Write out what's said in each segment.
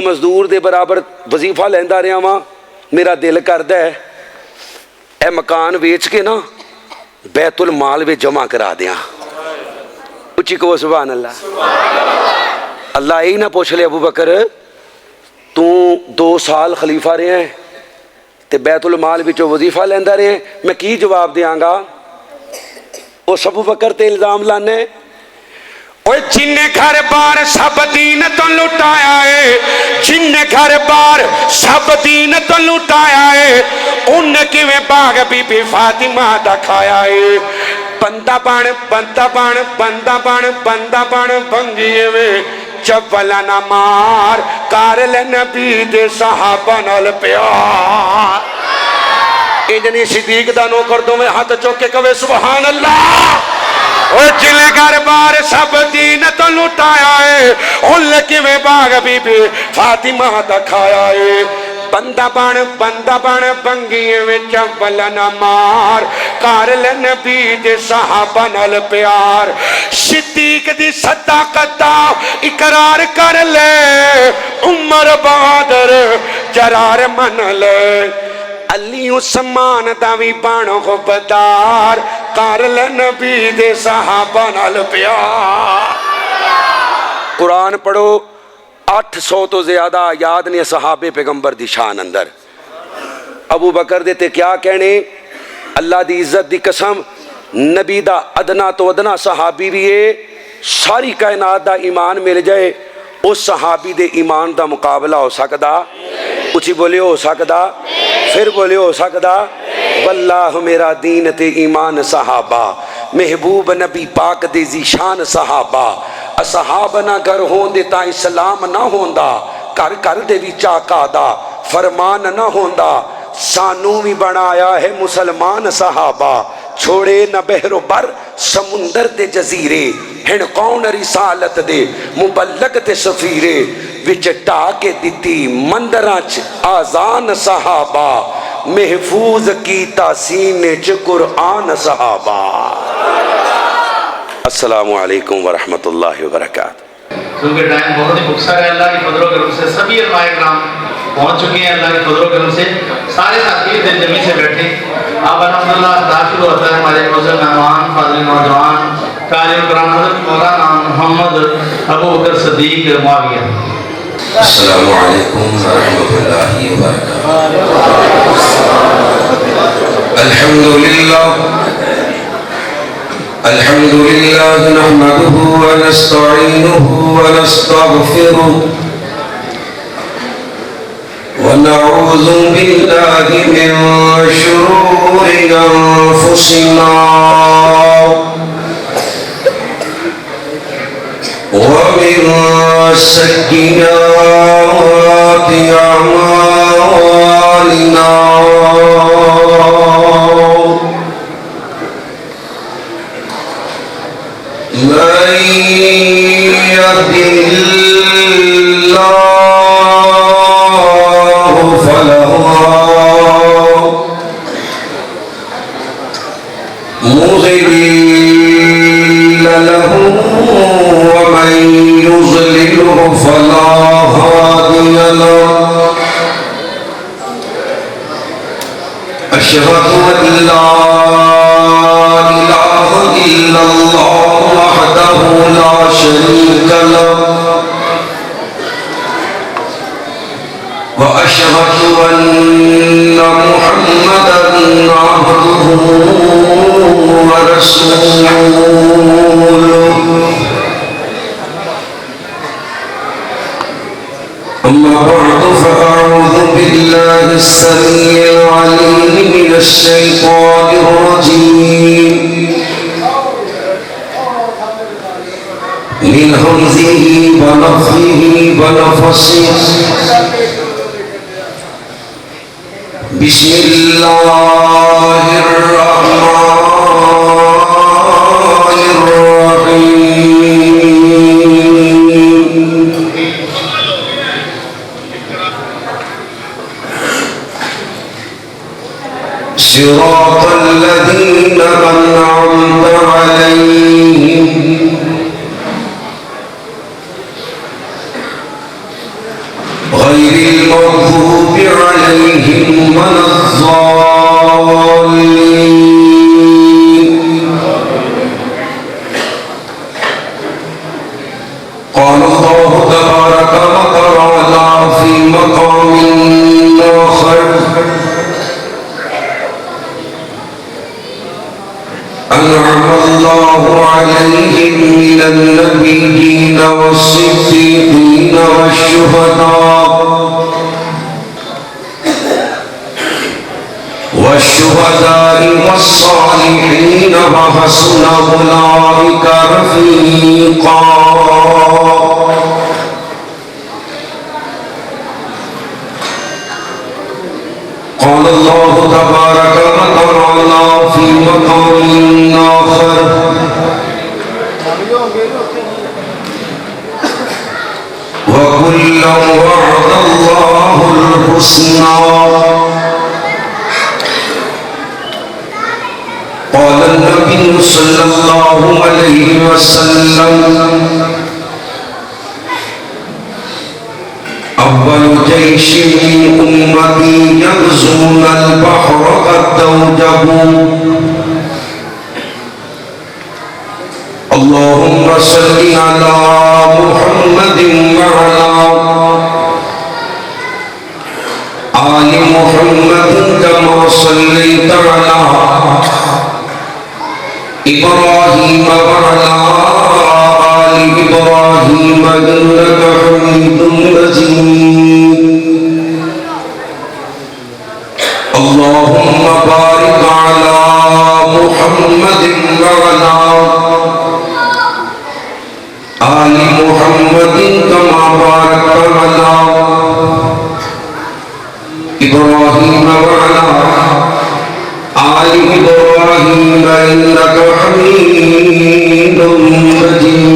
مزدور دے برابر وظیفہ لیندا رہا واں، میرا دل کردا ہے اے مکان ویچ کے نا بیت المال میں جمع کرا دیاں۔ اچھی کو سبحان اللہ۔ اللہ یہی نہ پوچھ لے ابو بکر تو 2 سال خلیفہ رہے ہیں تے بیت المال وچوں وظیفہ لیندا رہے ہیں، میں کی جواب دیاں گا؟ اس ابو بکر تے الزام لانے جن گھر بار سب دین تو لٹایا ہے، جن گھر بار سب دین تو لٹایا ہے، ان کی میں باغ بی بی فاطمہ دا کھایا ہے۔ بندہ بان بندہ بان بندہ بان بندہ بان بنگیے میں چولا نہ مار کارل نبی دے صحابہ نال پیار۔ انجنی صدیق دا نوکر دو میں ہاتھ چوکے کوئے سبحان اللہ۔ اور جن گھر بار سب دین تو لٹایا ہے، ان کی میں باغ بی بی فاطمہ دا کھایا ہے۔ بندہ بان بنگیے میں چولا نہ مار کارل نبی دے صحابہ نال پیار۔ صدیق دی صداقت دا اقرار کر لے، عمر بہادر جرار من لے، علی عثمان دا وی بانو غبدار کارل نبی دے صحابہ نال پیار۔ قرآن پڑھو 800 تو زیادہ آیات نے صحابے پیغمبر دی شان اندر۔ ابو بکر دے تے کیا کہنے، اللہ دی عزت دی قسم نبی دا ادنا تو ادنا صحابی بھی ہے، ساری کائنات دا ایمان مل جائے اس صحابی دے ایمان دا مقابلہ ہو سکدا؟ اچھی بولے ہو سکدا؟ پھر بولے ہو سکدا؟ واللہ میرا دین تے ایمان صحابہ، محبوب نبی پاک دے ذیشان صحابہ، صحابہ نہ گر ہون دے تا اسلام نہ ہوندا، کر کر دے بھی چاکا دا فرمان نہ ہوندا، سانو بھی بنایا ہے مسلمان صحابہ، چھوڑے نہ بحر و بر سمندر دے جزیرے، ہن کون رسالت دے مبلغ تے سفیرے، وچ ٹاکے دیتی مندرانچ آزان صحابہ، محفوظ کیتا سینے چ قرآن صحابہ۔ السلام علیکم ورحمۃ اللہ وبرکاتہ۔ کیونکہ ٹائم بہت ہی مختصر ہے، اللہ کی فضل و کرم سے سبھی علماء کرام پہنچ چکے ہیں، اللہ کی فضل و کرم سے سارے ساتھی دل جمی سے بیٹھے۔ اب الحمدللہ افتتاح شروع ہوتا ہے ہمارے معزز مہمان فاضل نوجوان قاری قرآن حضرت مولانا محمد ابو بکر صدیق معاویہ۔ السلام علیکم ورحمۃ اللہ وبرکاتہ۔ الحمد لله نحمده ونستعينه ونستغفره ونعوذ بالله من شرور أنفسنا ومن سيئات أعمالنا من يهده الله فلا مضل له ومن يضلله فلا هادي له أشهد أن لا إله إلا الله وحده لا شريك له وأشهد أن محمدا عبده ورسوله أما بعد فأعوذ بالله السميع العليم من الشيطان الرجيم من همزه ونفخه ونفسه بسم الله الرحمن الرحيم صراط الذين أنعمت عليهم والشهداء والصالحين وحسن أولئك رفيقا. قال الله تبارك وتعالى في مقام آخر: وكلا وعد الله الحسنى. قال النبي صلى الله عليه وسلم: أول جيش من أمتي يغزون البحر قد توجبوا. اللهم صل على محمد وعلى آل محمد كما صليت على إبراهيم وعلى آل إبراهيم إنك حميد مجيد. اللهم بارك على محمد وعلى آل محمد كما باركت على إبراهيم وعلى آل إبراهيم إنك حميد مجيد.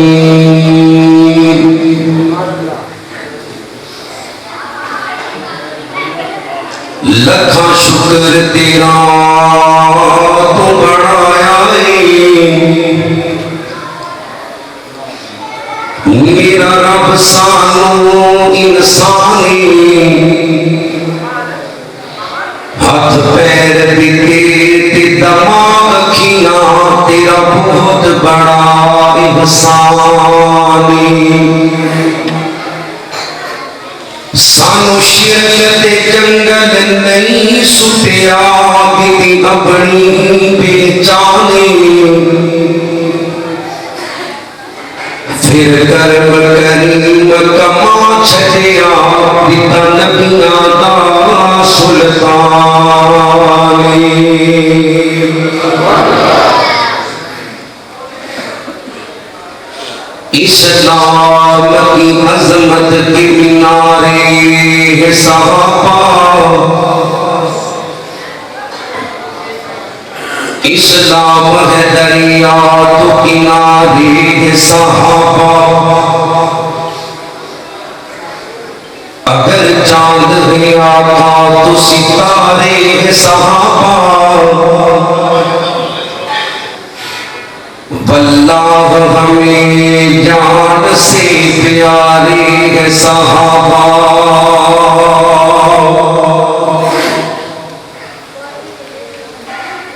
لکھاں شکر تیرا تو بڑایا میرا رب سانو انسانی ہاتھ پیر دیتے تے دماغ کھیاں تیرا بہت بڑا احسانی. سانو شرک دے جنگل نہیں سٹیا گی اپنی بیچانی. پھر کرم کریم کما چھڑیا پتا نبیاں دا سلطانی. اسلام کی عظمت کی مینارے صحابہ، اسلام ہے دریا تو کنارے صحابہ. اگر چاند ہے آقا تو ستارے صحابہ. واللہ ہمیں جان سے پیارے صحابہ.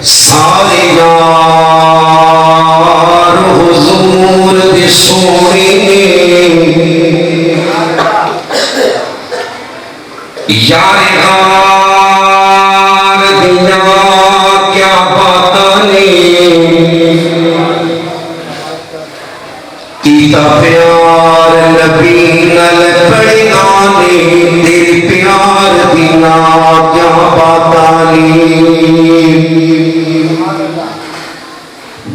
سارے یار حضور دے سونے یار غار دیا کیا باتاں نے کیتا پیار نبی نال بڑی گانے تیرے پیار دینا کیا باتاں نے.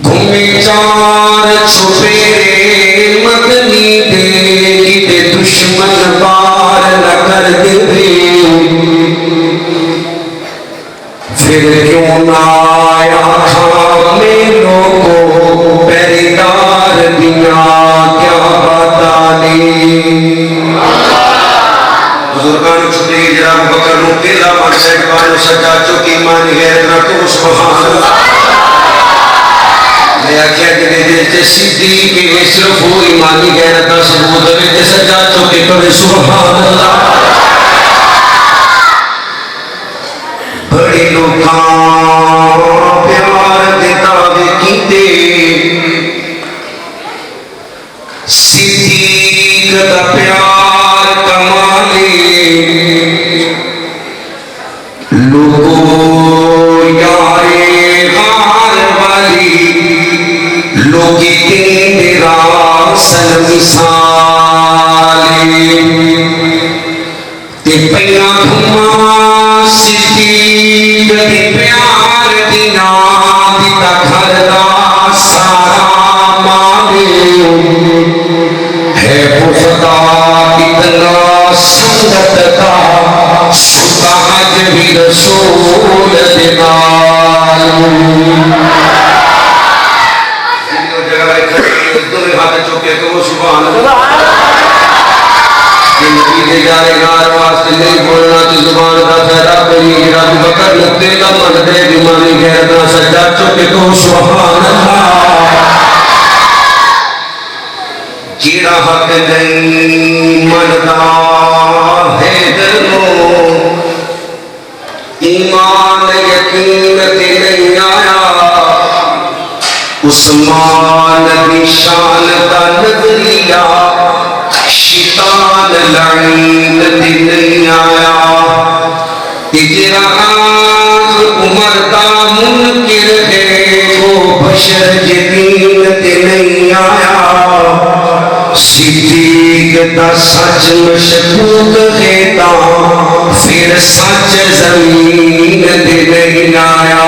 گھومے چار چھپیرے مدنی دے کتے دشمن پار نہ کر دے. پھر کیوں نہ آیا تھا میں لوگوں پہریدار دیا کیا بتانے. بزرگان چھٹے جراب بکر نو پہلا مر سیکبان سجا چکی مانی غیر رکھو سبحان اللہ. میں آکھیا کہ دیتے صدیق کے صرف ہو ایمانی غیرت کا ثبوت ہے سجا چکی پڑھے سبحان اللہ. بڑے لوکاں پیار دے دعوے کیتے صدیق دا پیار کمالے. لوگو یارے غار والی لوگی تیرا سن مثالے. تے پیاں گھما صدیق دے پیار بھی رسول دنال جگہ دونوں ہاتھ چوکے کہ وہ سبحان اللہ کہ نبی دے جارے گار واسطے نہیں بولنا تی زبان دا فیدہ کوئی رب بکر لگتے کا من دے بیمانی غیرنا سجا چوکے کہ وہ سبحان اللہ جیڑا حق نہیں مندا ہے دلو ایمان یقین تے نہیں آیا عثمان دی شان دا نظریہ شیطان لعین تے نہیں آیا اجراز عمر دا منکر ہے وہ بشر جدین تے نہیں آیا صدیق دا سچ مشکوک خیتا پھر سچ زمین دے نہیں آیا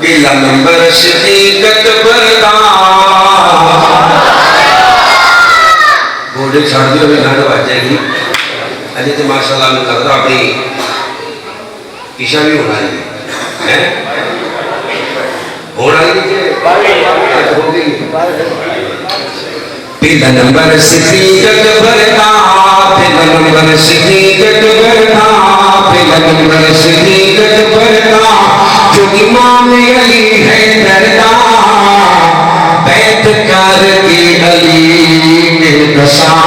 پہلا نمبر صدیقت بردا بوڑے چھاڑ دیو میں گھڑ بات جائے گی اجھے تو ماشاءاللہ میں کرتا اپنی عشاء بھی ہونا ہے ہونا ہی نہیں پہلا نمبر صدیقت بردا پہلا نمبر صدیقت بردا پہلا نمبر صدیقت بردا جو امام علی ہے دردا بیت کر کے علی نے دسا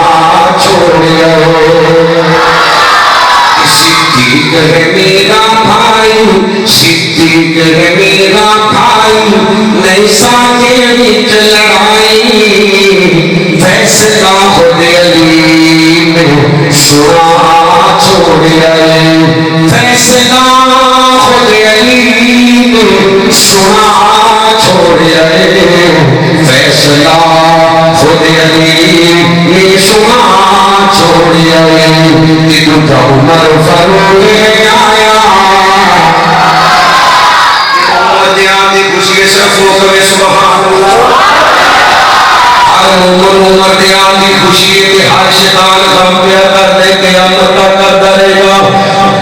چھوڑیا صدیق ہے میرا بھائی صدیق ہے میرا بھائی نہیں ساکے وچ لڑائی فیصلہ خود علی نے سنا چھوڑیا فیصلہ خود علی نے سنا چھوڑیا فیصلہ خود علی نے سنا چھوڑیا تو عمر فاروق آیا دی خوشی صرف ہو کرے سبحان اللہ عمر دیان دی خوشی ہے کہ ہر شیطان غم پیا کر دے قیامت تک کرتا رہے گا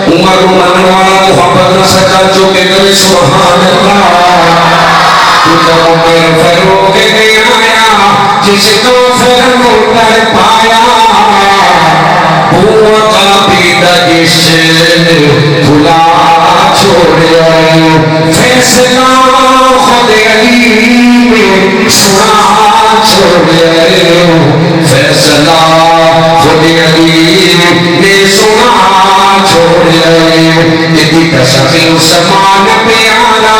عمر منوانا محبت نہ سچا چوکے کرے سبحان اللہ تو عمر فاروق آیا جس کو پھر مڑ کر پایا وہ قابیدہ جس بھلا چھوڑیا فیصلہ خود علی نے سنا چھوڑیا فیصلہ خود علی نے سنا چھوڑیا اتنی تشفی عثمان پیارا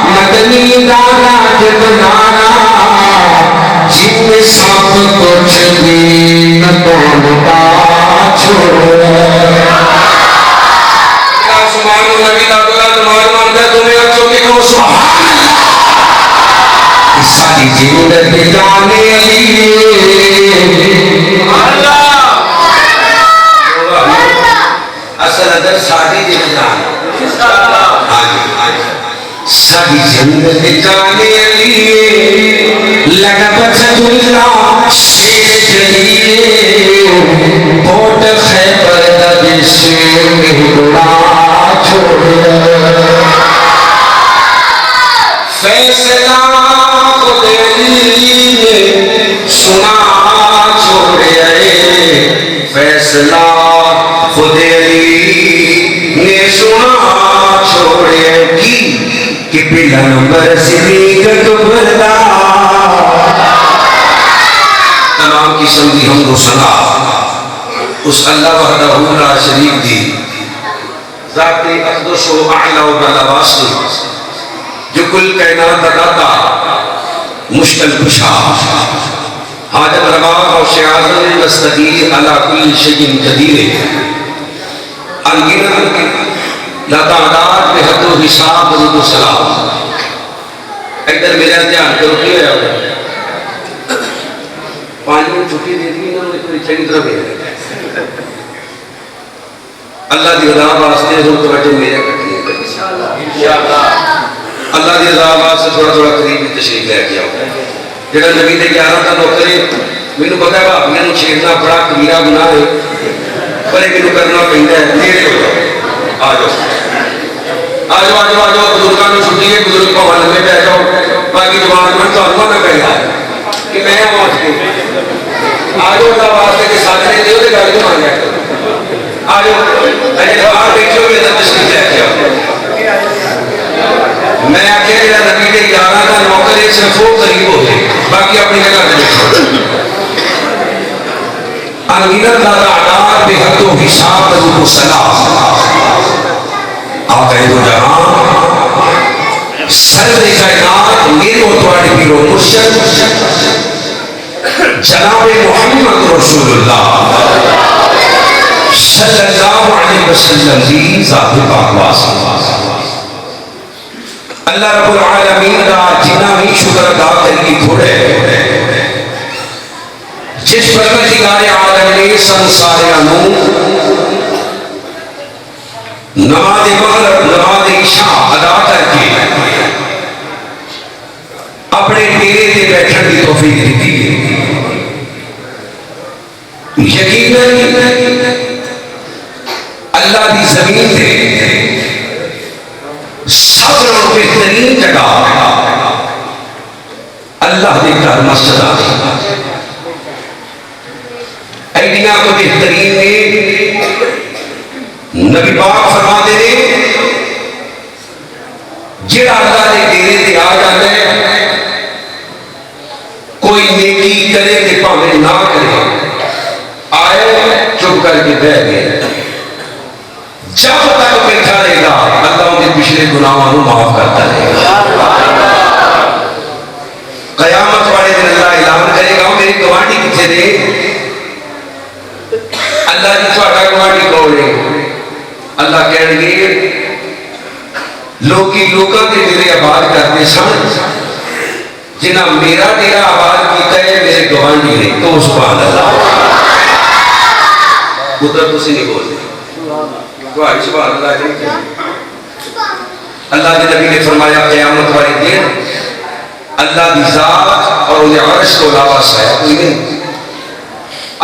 مدنی دانا جبنانا جن میں سب کچھ دین توڑتا چھوڑیا سبحان نبی دا دلہ نماز مانتا تمہیں اچھو کہ کہو سبحان اللہ ساری زندگی جانے علی اللہ اصل ادھر ساری زندگی جانے ساری زندگی جانے علی لگا بچت اللہ شیر جلیل بوٹ خیبر دا جس میں گڑا چھوڑیا فیصلہ خود علی نے سنا چھوڑیا فیصلہ خود علی نے سنا چھوڑیا کی کہ پہلا نمبر صدیقت بردا تمام قسم کی حمد و ثنا اس اللہ وحدہ لا شریک دی ذات اقدس و اعلی و بلا واسطی جو کل کائنات داتا مشکل کشا حاجت روا اور شعاظم مستقیر علی کل شیء قدیر انگنت لا تعداد بے حد و حساب درود و سلام ادھر میرا دھیان کرو کیا ہے پانی میں چھٹی دے دی انہوں نے کوئی چنگی طرح بھیج اللہ دی رضا واسطے ہم توجہ میرے کٹھی ہے انشاءاللہ اللہ دی رضا واسطے تھوڑا تھوڑا قریب تشریف لے کے آؤ جڑا نبی دے 11 کا نوکر ہے مینوں پتہ ہے بھابیاں نوں چھیڑنا بڑا کبیرہ گناہ ہے پر یہ کرنا پہنتا ہے، نیڑے ہو جاؤ، آ جاؤ آ جاؤ آ جاؤ آ جاؤ، بزرگوں کو چھٹی ہے، بزرگ کو لمبے پہ جاؤ، باقی جوان میں تو نہ کہا کہ میں پہنچ کے آ جاؤ اللہ واسطے کہ ساتھ نے دیو گل تو مان جائے آ جاؤ اجے باہر دیکھو گے تو تشریف لے کے آؤ۔ میں آخیا جا نبی کے یارہ کا نوکر ہے صرف وہ قریب ہوتے، باقی اپنی جگہ پہ دیکھو۔ انگیرت دادا اعداد بے حد و حساب روح و سلام آقا دو جہاں سرور کائنات میرے و تواڈے پیر و مرشد جناب محمد رسول اللہ صلی اللہ علیہ وسلم دی ذات پاک واسطے اللہ رب العالمین دا جنہ بھی شکر ادا کری تھوڑے جس پروردگار عالم نے سنساریاں نماز مغرب نماز عشاء ادا کر کے اپنے ڈیرے تے بیٹھن کی توفیق دیتی ہے۔ یقیناً اللہ کی زمین تے سب نال بہترین جگہ اللہ کے گھر مسجد آ ایڈیاں کو بہترین نے نبی پاک فرماتے ہیں جڑا اللہ کے ڈیرے تے آ جاتا ہے کوئی نیکی کرے کہ پاوے نہ کرے آئے چپ کر کے بیٹھ گئے جب تک بیٹھا رہے گا اللہ ان کے پچھلے گناہوں کو معاف کرتا رہے گا۔ قیامت والے دن اللہ اعلان کرے گا میری گوانڈی کتنے دے اللہ جی تھوڑا گوانڈی کون ہے؟ اللہ کہنے گے لوگی لوگوں کے ڈیرے آباد کرتے سن جنہ میرا ڈیرا آباد کیتا ہے میرے گوانڈی نے تو سبحان اللہ ادھر تسی نہیں بولتے تمہاری سبحان اللہ جی اللہ کے نبی نے فرمایا قیامت والے دن اللہ کی ذات اور انہیں عرش کو علاوہ سایہ کوئی نہیں،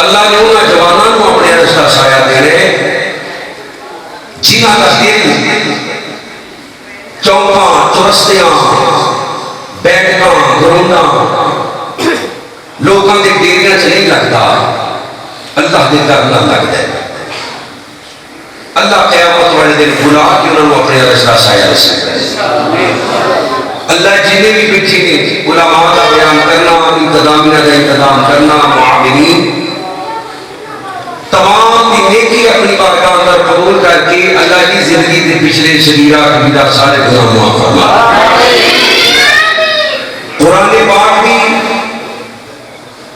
اللہ نے انہاں جوانوں کو اپنے عرش کا سایہ دے رہے جنہاں کا دل چوکاں چرستیاں بیٹھاں گرونداں لوگوں کے ڈیریاں چ نہیں لگتا، اللہ کے گھر نہ لگتا ہے۔ اللہ قیامت والے دن بلا کے انہوں نے اپنے عرش کا سایہ رسے اللہ جنہیں بھی بیٹھے نے علماء کا بیان کرنا، انتظامیہ کا انتظام کرنا، معاونین تمام کی نیکی اپنی بارگاہ اندر قبول کر کے اللہ کی زندگی کے پچھلے صغیرہ کبیرہ سارے گناہ معاف فرما۔ قرآن پاک بھی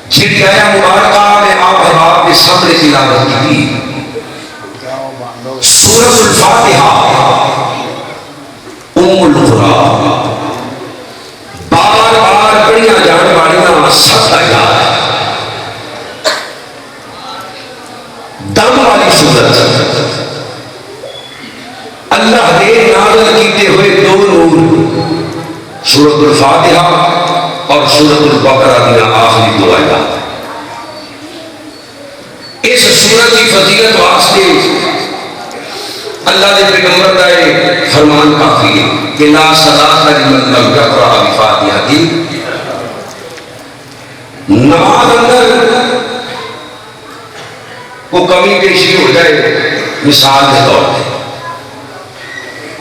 جھڑی آیا مبارکہ میں آپ حباب کے سامنے تلاوت کی تھی سورۃ الفاتحہ ام القرآن بار بار پڑھیاں جان والیاں سب آیات دم والی سورت اللہ نے نازل کیتے ہوئے دو نور سورۃ الفاتحہ اور سورۃ البقرہ کی آخری دو آیات۔ اس سورت کی فضیلت واسطے اللہ نے پیغمبر کا فرمان کافی ہے کہ لا صلاۃ لمن لم یقرأ بفاتحۃ، نماز اندر کو کمی پیشی ہو جائے مثال کے طور پہ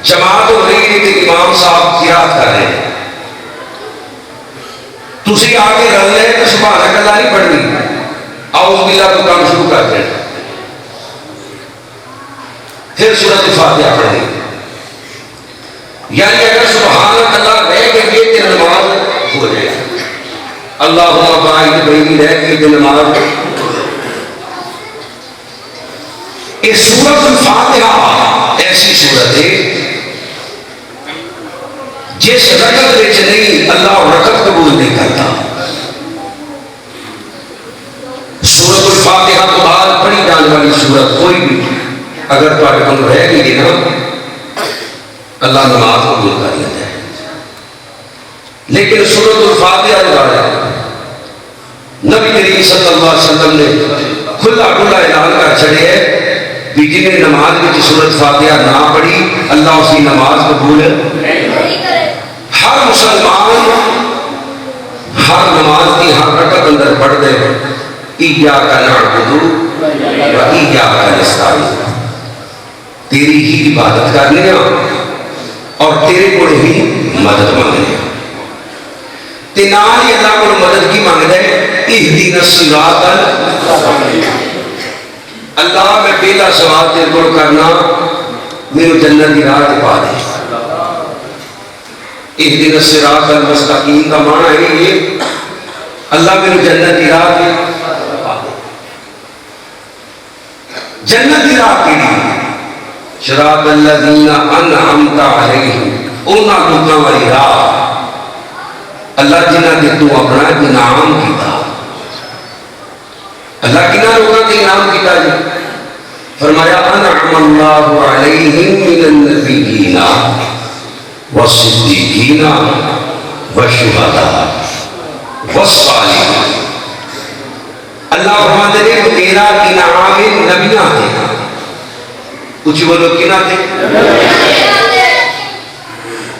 جماعت ہو رہی ہے کہ امام صاحب قرات کر رہے ہیں تسی آ کے رل لے تو سبحانک اللہ نہیں پڑھنی، اعوذ باللہ کو کام شروع کر دیں پھر سورۃ الفاتحہ پڑھیں، یعنی اگر سبحانک اللہ رہ گئی تو نماز ہو جائے، اللہم باعث بینی رہ گئی تو نماز۔ اس سورۃ الفاتحہ ایسی سورت ہے جس رکعت وچ نہیں اللہ رکعت قبول نہیں کرتا۔ سورۃ الفاتحہ تو بعد پڑھی جانے والی سورت کوئی بھی اگر تمہارے کو رہ گئی نا اللہ نماز قبول کر لیتا ہے، لیکن سورۃ الفاتحہ جو ہے نبی کریم صلی اللہ علیہ وسلم نے کھلا کھلا اعلان کر چھڑے ہے بھی جنہیں نماز میں سورت فاتحہ نہ پڑھی اللہ اس کی نماز قبول ہر مسلمان ہر نماز کی ہر رکعت اندر پڑھ دے ایاک نعبد و ایاک نستعین، تیری ہی عبادت کرنے اور تیرے کو ہی مدد مانگنے تے نال ہی اللہ کو مدد کی مانگدا ہے اہدنا الصراط اللہ میں پہلا سوال تیرے کو کرنا میرے جنت کی راہ تے پا دے اہدنا الصراط المستقیم کا معنی ہے یہ اللہ میرے جنت کی راہ تے پا دے جنت کی راہ کے لیے صراط الذین انعمت علیہم انہاں لوکاں والی راہ اللہ جنہ نے تو اپنا انعام کیتا اللہ کنہ لوگوں کے انعام کیتا جی فرمایا انعم اللہ علیہم من النبیین والصدیقین والشہداء والصالحین اللہ فرماتے ہیں کہ تیرا انعام نبیاں تھے کچھ بولو کنہ تھے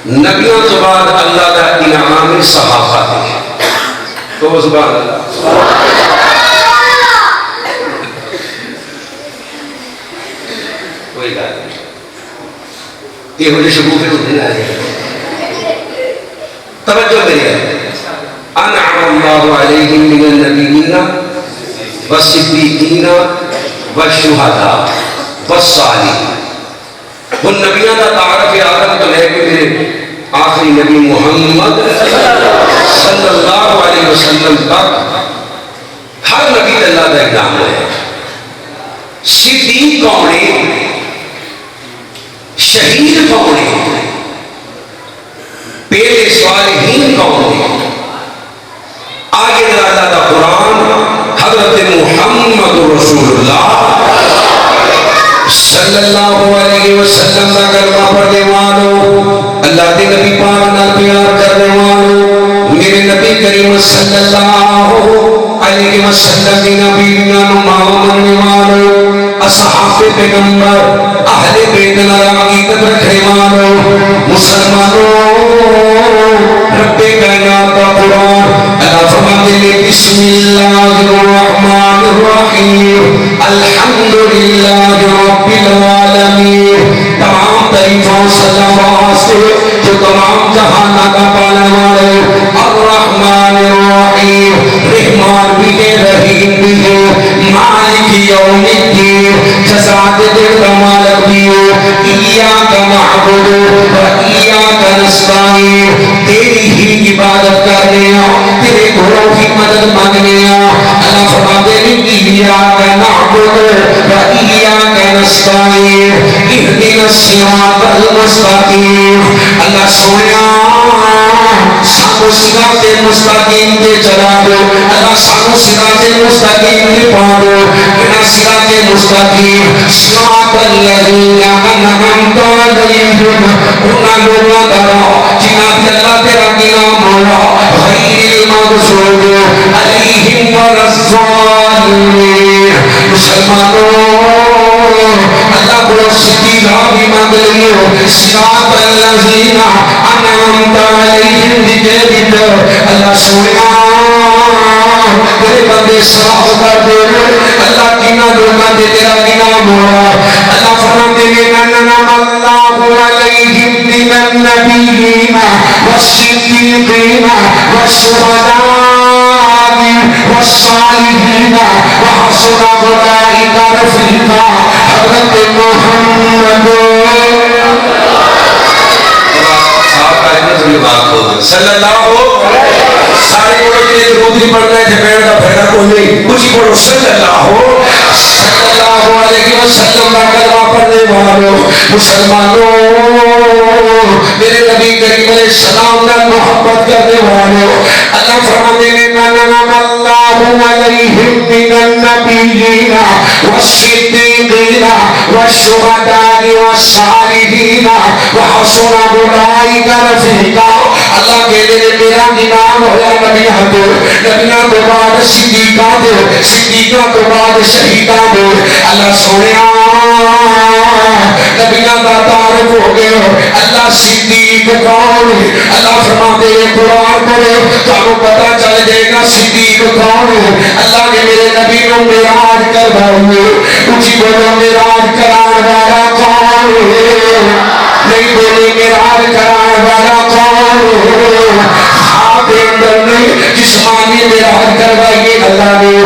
نبیوں تو بعد اللہ کا انعام صحابہ تھے تو سبحان اللہ کوئی بات نہیں یہ مجھے شکوفے تو دن آئے توجہ میری ہے انعم اللہ علیہم من النبیین والصدیقین والشہداء والصالحین ان نبیوں کا تعارف آدم تو لے کے میرے آخری نبی محمد صلی اللہ علیہ وسلم تک ہر نبی اللہ کا اقدام ہے صدیق کون ہے شہید کون ہے پہلے صالحین کون ہے آگے اللہ کا قرآن حضرت محمد رسول اللہ صلی اللہ علیہ وسلم کا کلمہ پڑھنے والوں اللہ کے نبی پاک نال پیار کرنے والوں میرے نبی کریم صلی اللہ علیہ وسلم کی نبی نو ماننے والوں اصحاب پیغمبر اہل بیت نال عقیدت رکھنے والوں مسلمانوں رب کائنات کا قرآن اللہ فرماتے ہیں بسم اللہ الرحمن الرحیم الحمدللہ رب العالمین تمام تعریفوں سلام واسطے جو تمام جہان کا پالنے والے الرحمن الرحیم رحمان بھی ہے رحیم بھی ہے مالک یوم الدین جزا دے کا مالک بھی ہے ایاک نعبد و ایاک نستعین تیری ہی عبادت کرنے تیرے گھروں کی مدد مانگنے اللہ فرماتے ہیں ایاک نعبد و ایاک نستعین اهدنا الصراط المستقیم اللہ سویا سانو صراط مستقیم تے چلا دو اللہ سانو صراط مستقیم تے پا دو بنا صراط مستقیم صراط الذین انعمت علیہم انہاں لوگاں دا جنہاں تے اللہ تیرا نام مولا غیر المغضوب علیہم ولا الضالین مسلمانوں اللہ کو سیدھی راہ بھی مانگ لیو صراط الذین انعمت علیہم دیت اللہ سویا تیرے بندے صاف کر دے اللہ کینا لوگاں دے تیرا نام مولا اللہ فرماتے ہیں انعم اللہ علیہم من النبیین والصدیقین والشہداء والصالحین وحسن اولئک رفیقا حضرت محمد صلی اللہ سارے کو یہ درود نہیں پڑھنا ہے جبیر کا پھیرا کو نہیں کچھ پڑھو صلی اللہ علیہ وسلم کا کلمہ پڑھنے والوں مسلمانوں میرے نبی کریم علیہ السلام کا محبت کرنے والوں اللہ فرماتے ہیں انعم اللہ علیہم من النبیین والصدیقین والشہداء والصالحین وحسن اولئک رفیقا اللہ کہتے ہیں میرا نام ہویا نبیوں تو نبیوں تو بعد صدیقاں تو بعد شہیداں تو اللہ سویا متعارف ہو گئے اللہ صدیق کون ہے. اللہ فرماتے ہیں قرآن پڑھو تو پتہ چل جائے گا صدیق کون ہے. اللہ نے میرے نبی کو معراج کروائی. اونچی بولو معراج کران والا کون ہے؟ نہیں بولے معراج کران والا کون ہے؟ خواب اندر میں جسمانی معراج کروائی اللہ نے.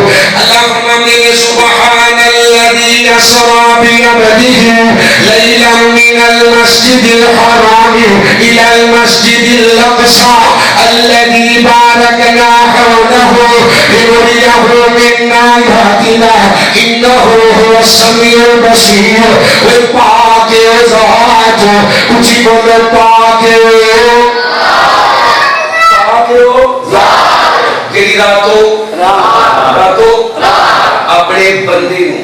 اللہ فرماتے ہیں سبحان الذي اسرى بعبده ليلا من المسجد الحرام الى المسجد الاقصى الذي باركنا حوله لنريه من آياتنا انه هو السميع البصير. پاک ذات اونچی بولو پاک ذات تیری راتوں اپنے بندے نو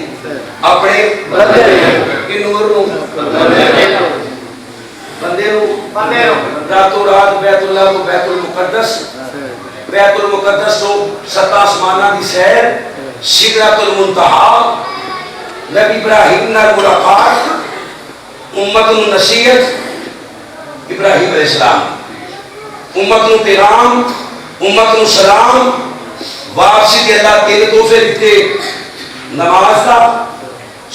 اپنے بندے نو راتوں رات بیت اللہ تو بیت المقدس تو سات آسمانہ دی سیر سدرۃ المنتہا نبی ابراہیم نال ملاقات امت نو نصیحت ابراہیم علیہ السلام امت نو پیغام امت نو سلام واپسی کے اللہ تین تحفے دیتے نماز دا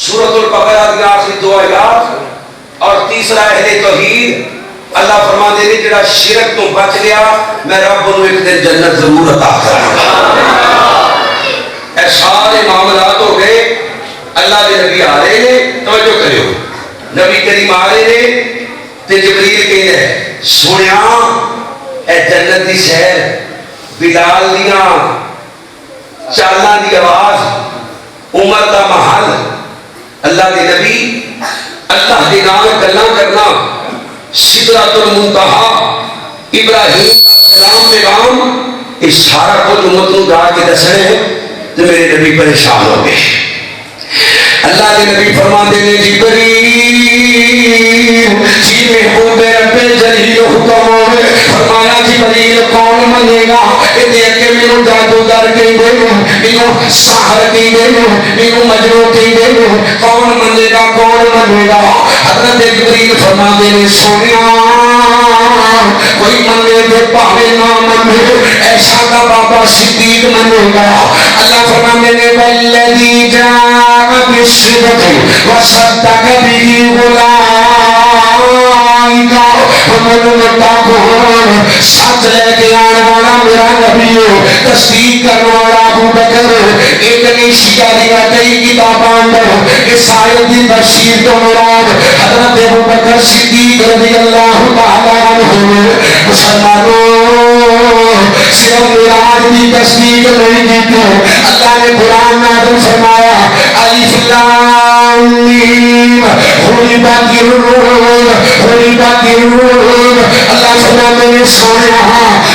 سورۃ البقرہ کی آخری دو آیات اور تیسرا اہل توحید. اللہ فرما دے رہے جڑا شرک تو بچ گیا میں رب انہوں ایک دن جنت ضرور عطا کروں گا. اے سارے معاملات ہو گئے. اللہ دے نبی آ رہے ہیں توجہ کریو نبی کریم آ رہے ہیں تے جبریل کہہ رہے سنیا اے جنت دی سیر بلال دیاں چالاں دی آواز عمر دا محل اللہ دے نبی اللہ دے نام گلاں کرنا سدرۃ المنتہا ابراہیم سلام پیغام یہ سارا کچھ امت نو جا کے دسنے ہیں تو میرے نبی پریشان ہو گئے. اللہ کے نبی فرماتے ہیں جبریل جی محبوب رب جلیل حکم ہوئے فرمایا جبریل کون منے گا یہ دیکھ کے میرے جادوگر کہیں دے میرے ساحر کہیں دے میرے مجنو کہیں دے کون منے گا حضرت جبریل فرماتے ہیں سونیا کوئی منے دے پاوے نہ منے ایسا کا بابا صدیق منے گا. اللہ فرماتے ہیں والذی جاء بالصدق وصدق به اولئک هم المتقون. سچ لے کے آنے والا میرا نبی تصدیق کرنے والا ابو بکر ایک نہیں شیعہ دیا کئی کتاباں اندر اس آیت دی تفسیر تو مراد حضرت ابو بکر صدیق رضی اللہ تعالی عنہ. مسلمانوں صرف معراج کی تصدیق نہیں کی اللہ نے قرآن نازل فرمایا الف لام میم غلبت الروم اللہ فرماتے ہیں سویا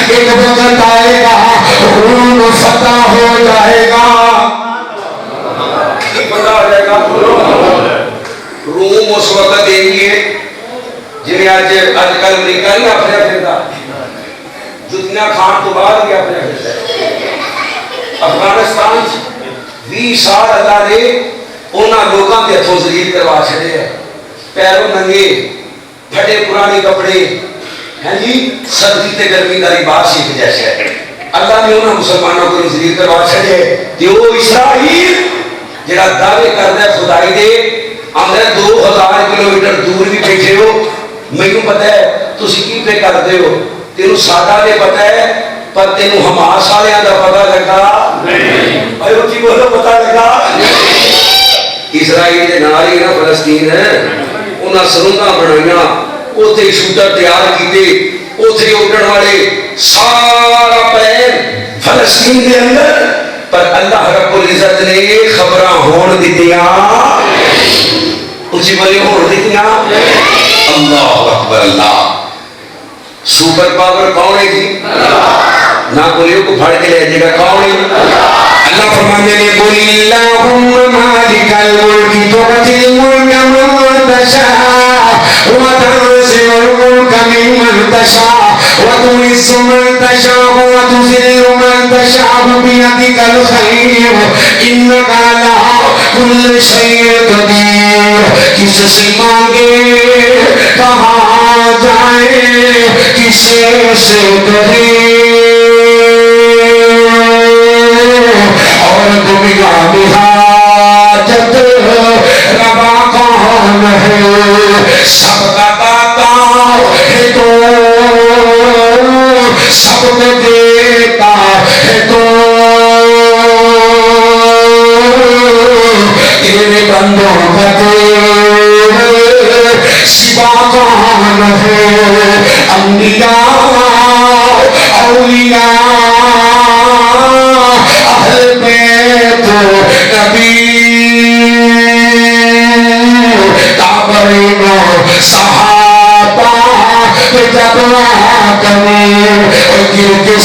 ایک وقت آئے گا روم فتح ہو جائے گا. روم اس وقت دیں گے جنہیں آج کل امریکہ نہیں اپنے پھرتا جتنا کھان تو بعد بھی اپنے پھرتا افغانستان 20 سال اللہ نے انہاں لوگوں کے ہتھوں ذلیل کروا چھڑے ہیں پیروں ننگے پھٹے پرانے کپڑے ہیں جی سردی تے گرمی کا لباس ایک جیسے ہے. اللہ نے انہاں مسلمانوں کو ذلیل کروا چھڑے تے وہ اسرائیل جڑا دعوے کردا ہے خدائی دے اندر 2000 کلومیٹر دور بھی بیٹھے ہو مینوں پتہ ہے تسی کی پہ کردے ہو تینوں سادہ دے پتہ ہے پر تینوں حماس والیاں دا پتہ لگا نہیں. اے اونچی بولو پتہ لگا اسرائیل دے نال ہی نا فلسطین ہے انہاں سرنگاں بنائیاں اوتھے شوٹر تیار کیتے اوتھے اڈن والے سارا پلان فلسطین دے اندر پر اللہ رب العزت نے خبراں ہون دتیاں اونچی بولے ہون دتیاں. اللہ اکبر. اللہ سپر پاور کون ہے جی نہ کوئی کو پھڑ کے لے جائے گا کون ہے. اللہ فرماتے ہیں قل اللہم مالک الملک تؤتی الملک من تشاء وتنزع الملک ممن تشاء وتعز من تشاء وتذل من تشاء بيدك الخير انك على كل شيء قدير. کس سے مانگے کہاں جائیں کسی سے کہیں اور دنیا میں حاجت روا کون ہے سب کا داتا ہے تو سب کو دیتا ہے تو تیرے بندوں کا تیرے سوا کون ہے انبیاء اولیاء اہل بیت نبی تابعین صحابہ پہ جب آدمی گر کے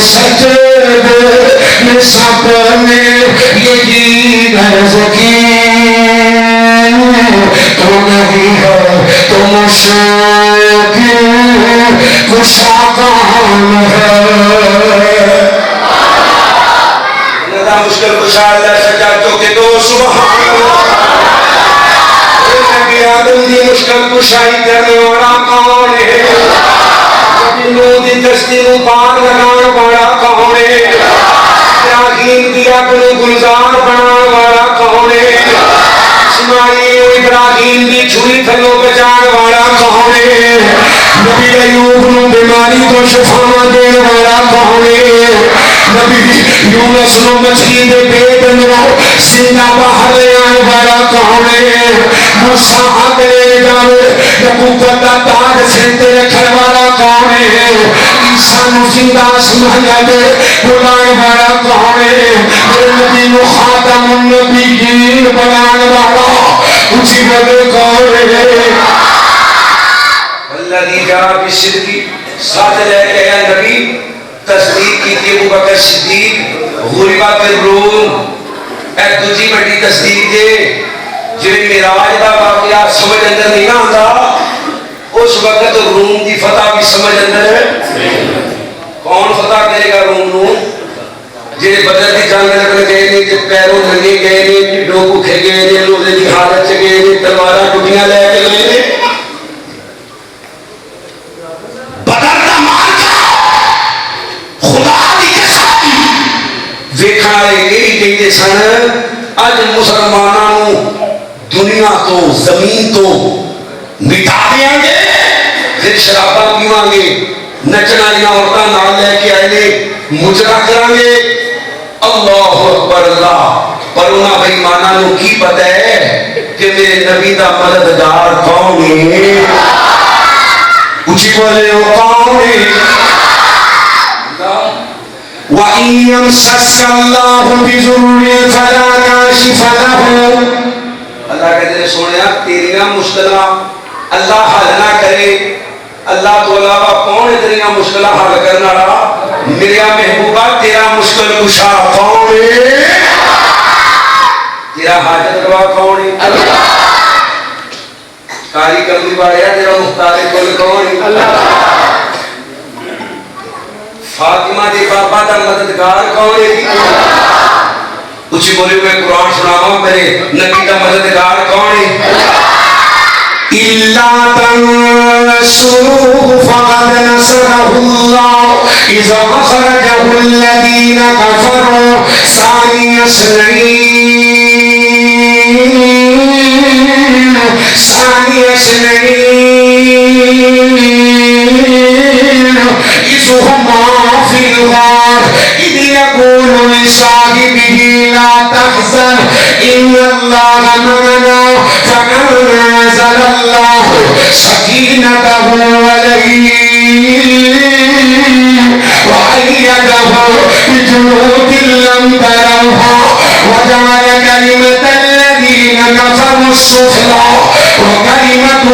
سجدے میں سب نے یہی عرض کی تو نہیں ہے تو مشکل کشا کون ہے مشکل کشا اللہ سجادوں کے دو سبحان اللہ نبی آدم دی مشکل کشائی کرنے والا کون ہے نبی دی کشتی نو پار لگانے والا کون ہے ابراہیم دی اپنے گلزار بنانے والا کون ہے اسماعیل ابراہیم دی چھری تھلوں بچانے والا کون ہے نبی ایوب نو بیماری تو شفا دینے والا کون ہے نبی یونس نو مچھلی دے پیٹ اندروں زندہ باہر لے آنے والا کون ہے موسیٰ آگے جاوے نبوت کا تاج سر تے رکھنے والا کون ہے عیسیٰ نو زندہ آسمانیاں دے بلانے والا کون ہے میرے نبی نو خاتم النبیین بنانے والا اسی بلے کون ہے الذی جاء بالصدق ساتھ لے کے یا نبی تصدیق کی تھی ابو بکر صدیق غربت الروم اے دوجی بڑی تصدیق دے جب معراج دا واقعہ سمجھ اندر نہیں آتا اس وقت روم دی فتح بھی سمجھ اندر ہے کون فتح کرے گا روم نو جی بدر دی جنگ لگنے گئے نہیں جب پیروں ننگے گئے نہیں پیڈوں کو کھے گئے نہیں لوزے دی حالت سے گئے نہیں تلوارہ ٹوٹیاں لے کے گئے نہیں بدر دا مار کا خدا دی قسم ویکھنا یہی کہتے سن اج مسلمانوں دنیا تو زمین تو مٹا دیں گے پھر شرابہ پیواں گے نچنا لیا عورتاں نال لے کے آئے گے مجرا کریں گے اللہ اکبر اللہ پر انہاں بھائی مانا نو کی پتہ ہے کہ میرے نبی دا مددگار کون ہے اچھی بولے وہ کون ہے وَإِن يَمْسَسْكَ اللَّهُ بِضُرٍّ فَلَا كَاشِفَ لَهُ اللہ کہتے ہیں سونیا تیریاں مشکلہ اللہ حل نہ کرے اللہ تو علاوہ کون ہے تیریاں مشکلہ حل کرنا رہا میرے محبوبہ تیرا مشکل کشا کون ہے تیرا حاجت روا کون ہے اللہ کاری کملی باریا تیرا مختار کل کون ہے اللہ فاطمہ دی بابا دا مددگار کون ہے کچھ بولے میں قرآن سناواں میرے نبی دا مددگار کون ہے إِلَّا تَنْصُرُوهُ فَقَدْ نَصَرَهُ اللَّهُ إِذْ أَخْرَجَهُ الَّذِينَ كَفَرُوا ثَانِيَ اثْنَيْنِ إِذْ هُمَا فِي الْغَارِ إِذْ يَقُولُ لِصَاحِبِهِ لَا تَحْزَنْ إِنَّ اللَّهَ مَعَنَا فَأَنزَلَ اللَّهُ سَكِينَتَهُ عَلَيْهِ وَأَيَّدَهُ بِجُنُودٍ لَّمْ تَرَوْهَا وَجَعَلَ كَلِمَةَ الَّذِينَ كَفَرُوا السُّفْلَىٰ وَكَلِمَةُ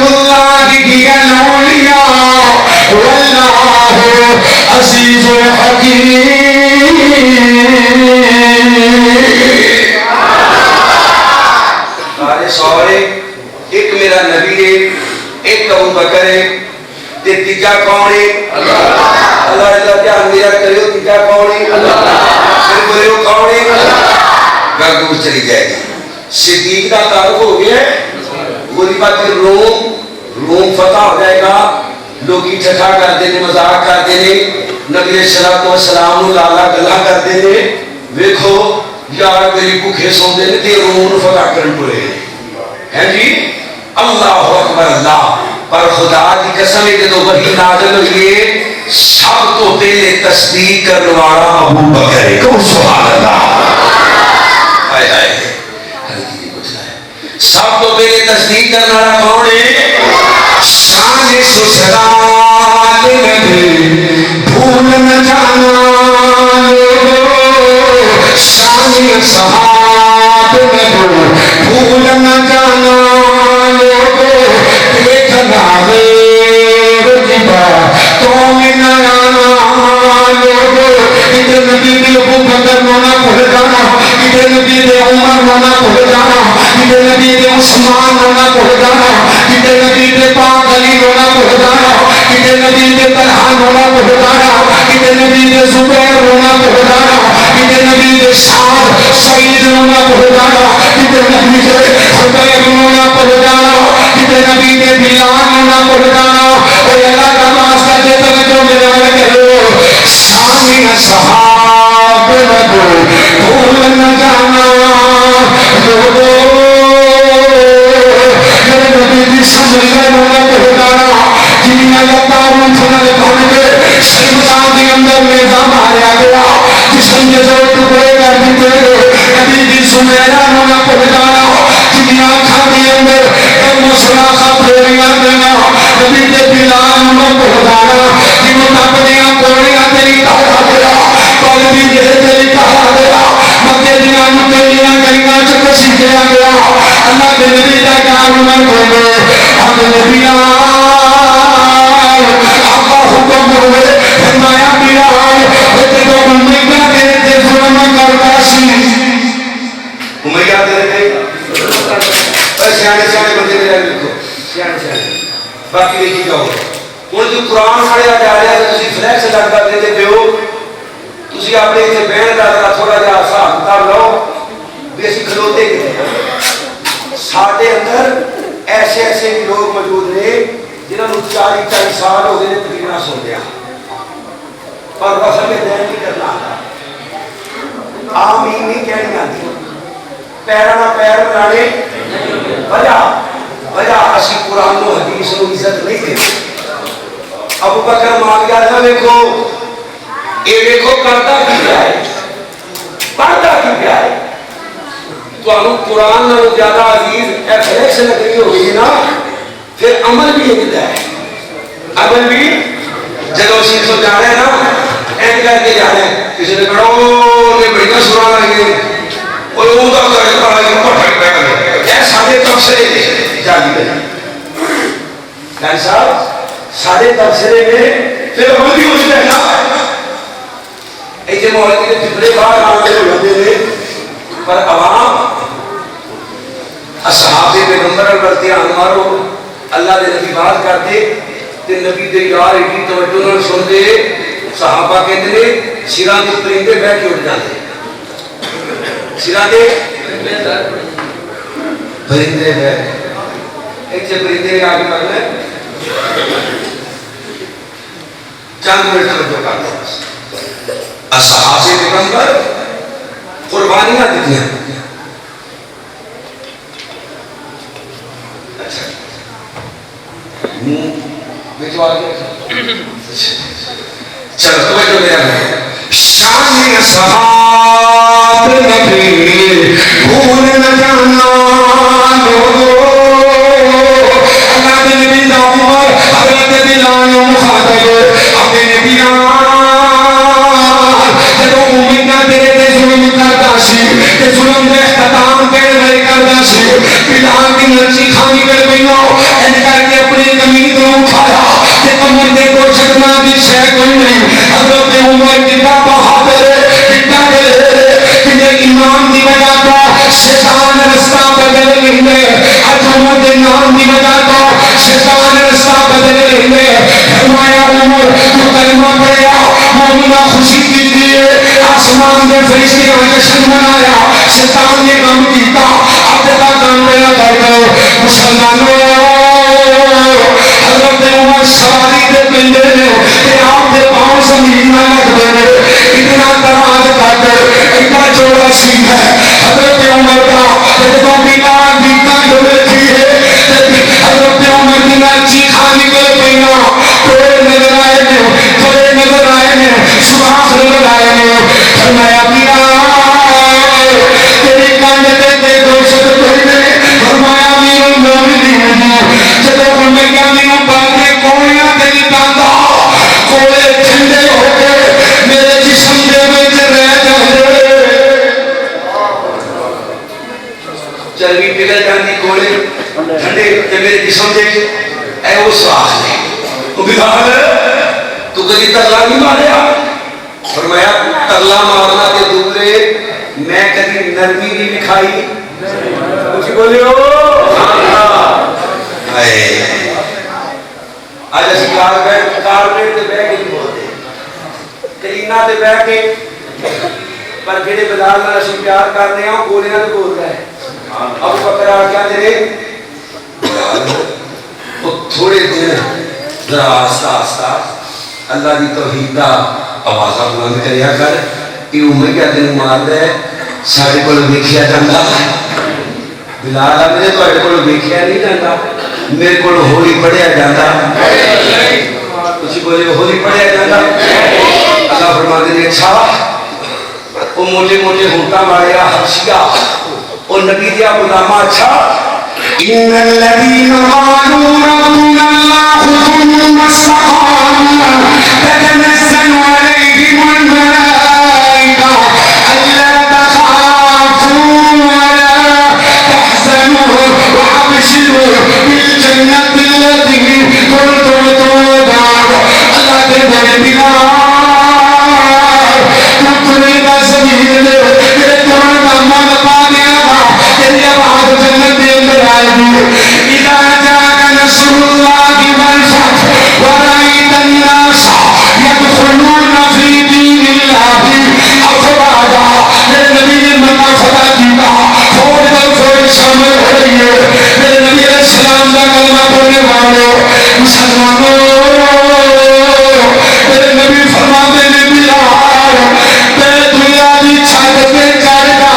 اللَّهِ هِيَ الْعُلْيَا وَاللَّهُ عَزِيزٌ حَكِيمٌ سارے ایک میرا نبی ہے ایک ابو بکر ہے تے تیجا کون ہے اللہ اللہ دھیان میرا کریو تیجا کون ہے اللہ پھر بولے کون ہے میں چلی جائے گی. صدیق کا تعارف ہو گیا ہے. غلبت روم فتح ہو جائے گا. لوگ ٹھٹھا کرتے ہیں, مذاق کرتے ہیں, نبی علیہ الصلوۃ والسلام لالا گلا کرتے ہیں. ویکھو یار میری بھوکے سوندے نے تے روم فتح کرن پورے ہیں جی. اللہ اکبر اللہ. پر خدا کی قسم ہے کہ تو وحی نازل ہوئی ہے, سب تو پہلے تصدیق کرنے والا ابو بکر ہے. سبحان اللہ. ہائے ہائے, سب تو پہلے تصدیق کرنے والا کون ہے؟ شان سسرال میں بھول نہ جانا لوگو, شان صحاب میں بھول نہ جانا لوگو, دیکھنا رجبا تو میں نہ آنا لوگو. ادھر نبی دے ابو بکر نہ بھول جانا, ادھر نبی دے عمر نہ بھول جانا, ادھر نبی دے عثمان نہ بھول جانا, ادھر نبی دے پاک علی نہ بھول جانا, ادھر نبی دے طلحہ نہ بھول جانا, ادھر نبی دے زبیر نہ بھول جانا, ادھر نبی دے سعد سعید نہ بھول جانا, ادھر نبی دے حبیب نہ بھول جانا, ادھر نبی دے بلال نہ بھول جانا. اور اللہ کا واسطہ دے توجہ میرے والے کرو, شان صحاب میں بھول نہ جانا لوگو, میرے نبی دی سمجھ میں نہ بھول جانا. جنہیں اللہ تعالیٰ سنل کھانے کے شیطان کے اندر نظام آیا گیا, جسم کے جو ٹکڑے کر دیتے نبی دی سمیرہ نہ بھول جانا. جنہیں آنکھاں کے اندر مسلاخہ پھیریاں گیا نبی دے بلال نہ بھول جانا. جنہوں اپنیاں پوڑیاں تیری کہا گیا, قلبی دے تیری کہا گیا, مکے دیاں نکلیاں گلیاں چکے سیکھیا گیا. اللہ کے نبی کا کام نہ بولے, ہم نبیاں آقا حکم ہوئے فرمایا بلال تو امیہ تیرے تے ظلم کرتا سی. امیہ تیرے تے سیانے سیانے بندے میرے لکھو, سیانے سیانے باقی دیکھی جاؤ. ہوں جو قرآن پڑھیا جا رہا ہے تھی فلیکس لگتا دیتے پیو, تھی اپنے اتنے بہن کا تھوڑا جہا حساب کتاب لو بھی اسی کھلوتے کتنے. سارے اندر ایسے ایسے بھی لوگ موجود نے جنہوں نے 40 سال ہو گئے تقریرا سن لیا, پر وصل کے دین نہیں کرنا آتا, آمین نہیں کہنی آتی, پیرا نہ پیر بنانے وجہ اسی قرآن و حدیث و عزت نہیں دیتے. ابو بکر مان گیا تھا, دیکھو یہ دیکھو کرتا کی کیا ہے, پڑھتا کی کیا ہے. تو قرآن نہ زیادہ عزیز ایفلیکس لگ رہی ہوگی نا, پھر عمل بھی ایک ہے. عمل بھی جب اسی تو جا رہے ہیں نا اینڈ کر کے جا رہے ہیں, کسی نے کہا نے بڑی سنا لگے اور وہ تو پڑھا گیا پٹھک پہ گئے سارے تبصرے جاری ہے ڈاکٹر صاحب, سارے تبصرے میں پھر عمل بھی اس میں نا. ایسے مولوی کے فطرے باہر آنے ہو جاتے ہیں, پر عوام اصحاب پیغمبر پر دھیان مارو. اللہ دے نبی بات کرتے تے نبی دے یار ایڈی توجہ نال سنتے, صحابہ کہتے ہیں سراں تے پرندے بہ کے اٹھ جاتے, سراں تے پرندے بہ ایتھے پرندے آ کے پڑھ لے چند منٹ توجہ کرتے. اصحاب پیغمبر قربانیاں دیتی ہیں. چلو توجہ میرا ہے. شان صحاب نبی بھول نہ جانا لوگو, اللہ کے نبی دا عمر حضرت بلال مخاطب اپنے نبیان جب امیدہ تیرے تے ظلم کرتا سی تے ظلم دے اختتام تیرے لئے کرتا سی, بلال کی نرچی کھانی کر گئیوں این کر کے اپنی قمید رو اٹھایا تے کمر دے کو چھکنا دی شے کوئی نہیں. حضرت عمر کتا بہادر کتا دل کہ ایمان دی وجہ تو شیطان رستہ بدل لیندے, اج عمر دے نام دی وجہ تو شیطان رستہ بدل لیندے. فرمایا عمر تو کلمہ پڑھیا مومنہ خوشی کی دیئے, آسمان آسمان کے فرشتے نے جشن منایا شیطان نے کام کیتا اب تک کام میرا کر دو مسلمانوں حضرت عمر سواری دے پنڈے نے کہ آپ دے پاؤں زمین میں لگ دے اتنا دراز کر اتنا چوڑا سی ہے حضرت عمر کا جب بلال بھی کنڈ بیٹھی ہے حضرت عمر کی ناچی کھانے کے پینا توڑے نظر آئے نے توڑے نظر آئے نے سباس نظر آئے نے فرمایا بلال تیری کنڈ دے دوست کوئی نے فرمایا میرے مومنین جب فرمایا میرے باندے کوڑیاں تیری باندھا کوڑے ٹھنڈے ہو کے میرے جسم دے وچ رہ جاندے چربی پگھل جاندی کوڑے ٹھنڈے تے میرے جسم دے اے وہ سواس نے تو بلال تو کبھی ترلا نہیں ماریا فرمایا ترلا مارنا تے دورے میں کبھی نرمی نہیں دکھائی کچھ بولے ہو آج اسی کارپیٹ تے بیٹھ کے بولتے کرینا تے بیٹھ کے پر جڑے بلال نال اسی پیار کرنے ہاں گولیاں تے بولدا ہے ابو بکر آ کیا تیرے وہ تھوڑے دن ذرا آہستہ آہستہ اللہ دی توحید دا آوازاں بلند کریا کر یہ امیہ دن مار دے ساڑھے کو ویکھیا جاندا بلال آدھے تو کو ویکھیا نہیں جاندا میرے کو ہولی پڑھیا جاندا کچھ بولے ہولی پڑھیا جاندا اللہ فرماتے نے اچھا وہ موٹے موٹے ہونٹا والے حبشیہ وہ نبی دیا غلامہ اچھا ان الذين قالوا ربنا الله ثم استقاموا تتنزل عليهم الملائكة ألا تخافوا ولا تحزنوا وأبشروا بالجنة التي كنتم توعدون الله کے بلال تمہیں زمین دے تیرے تمہیں نام پانے گا تیری آواز جنت دے اندر آئے گی اذا جاء نصر اللہ والفتح ورأيت الناس يدخلون في دين الله افواجا میرے نبی نے مکہ فتح کیا فوج در فوج شامل ہو رہی ہے میرے نبی علیہ السلام کا کلمہ پڑھنے والے مسلمانوں میرے نبی فرماتے ہیں بلال تے دنیا دی چھت پہ چڑھ جا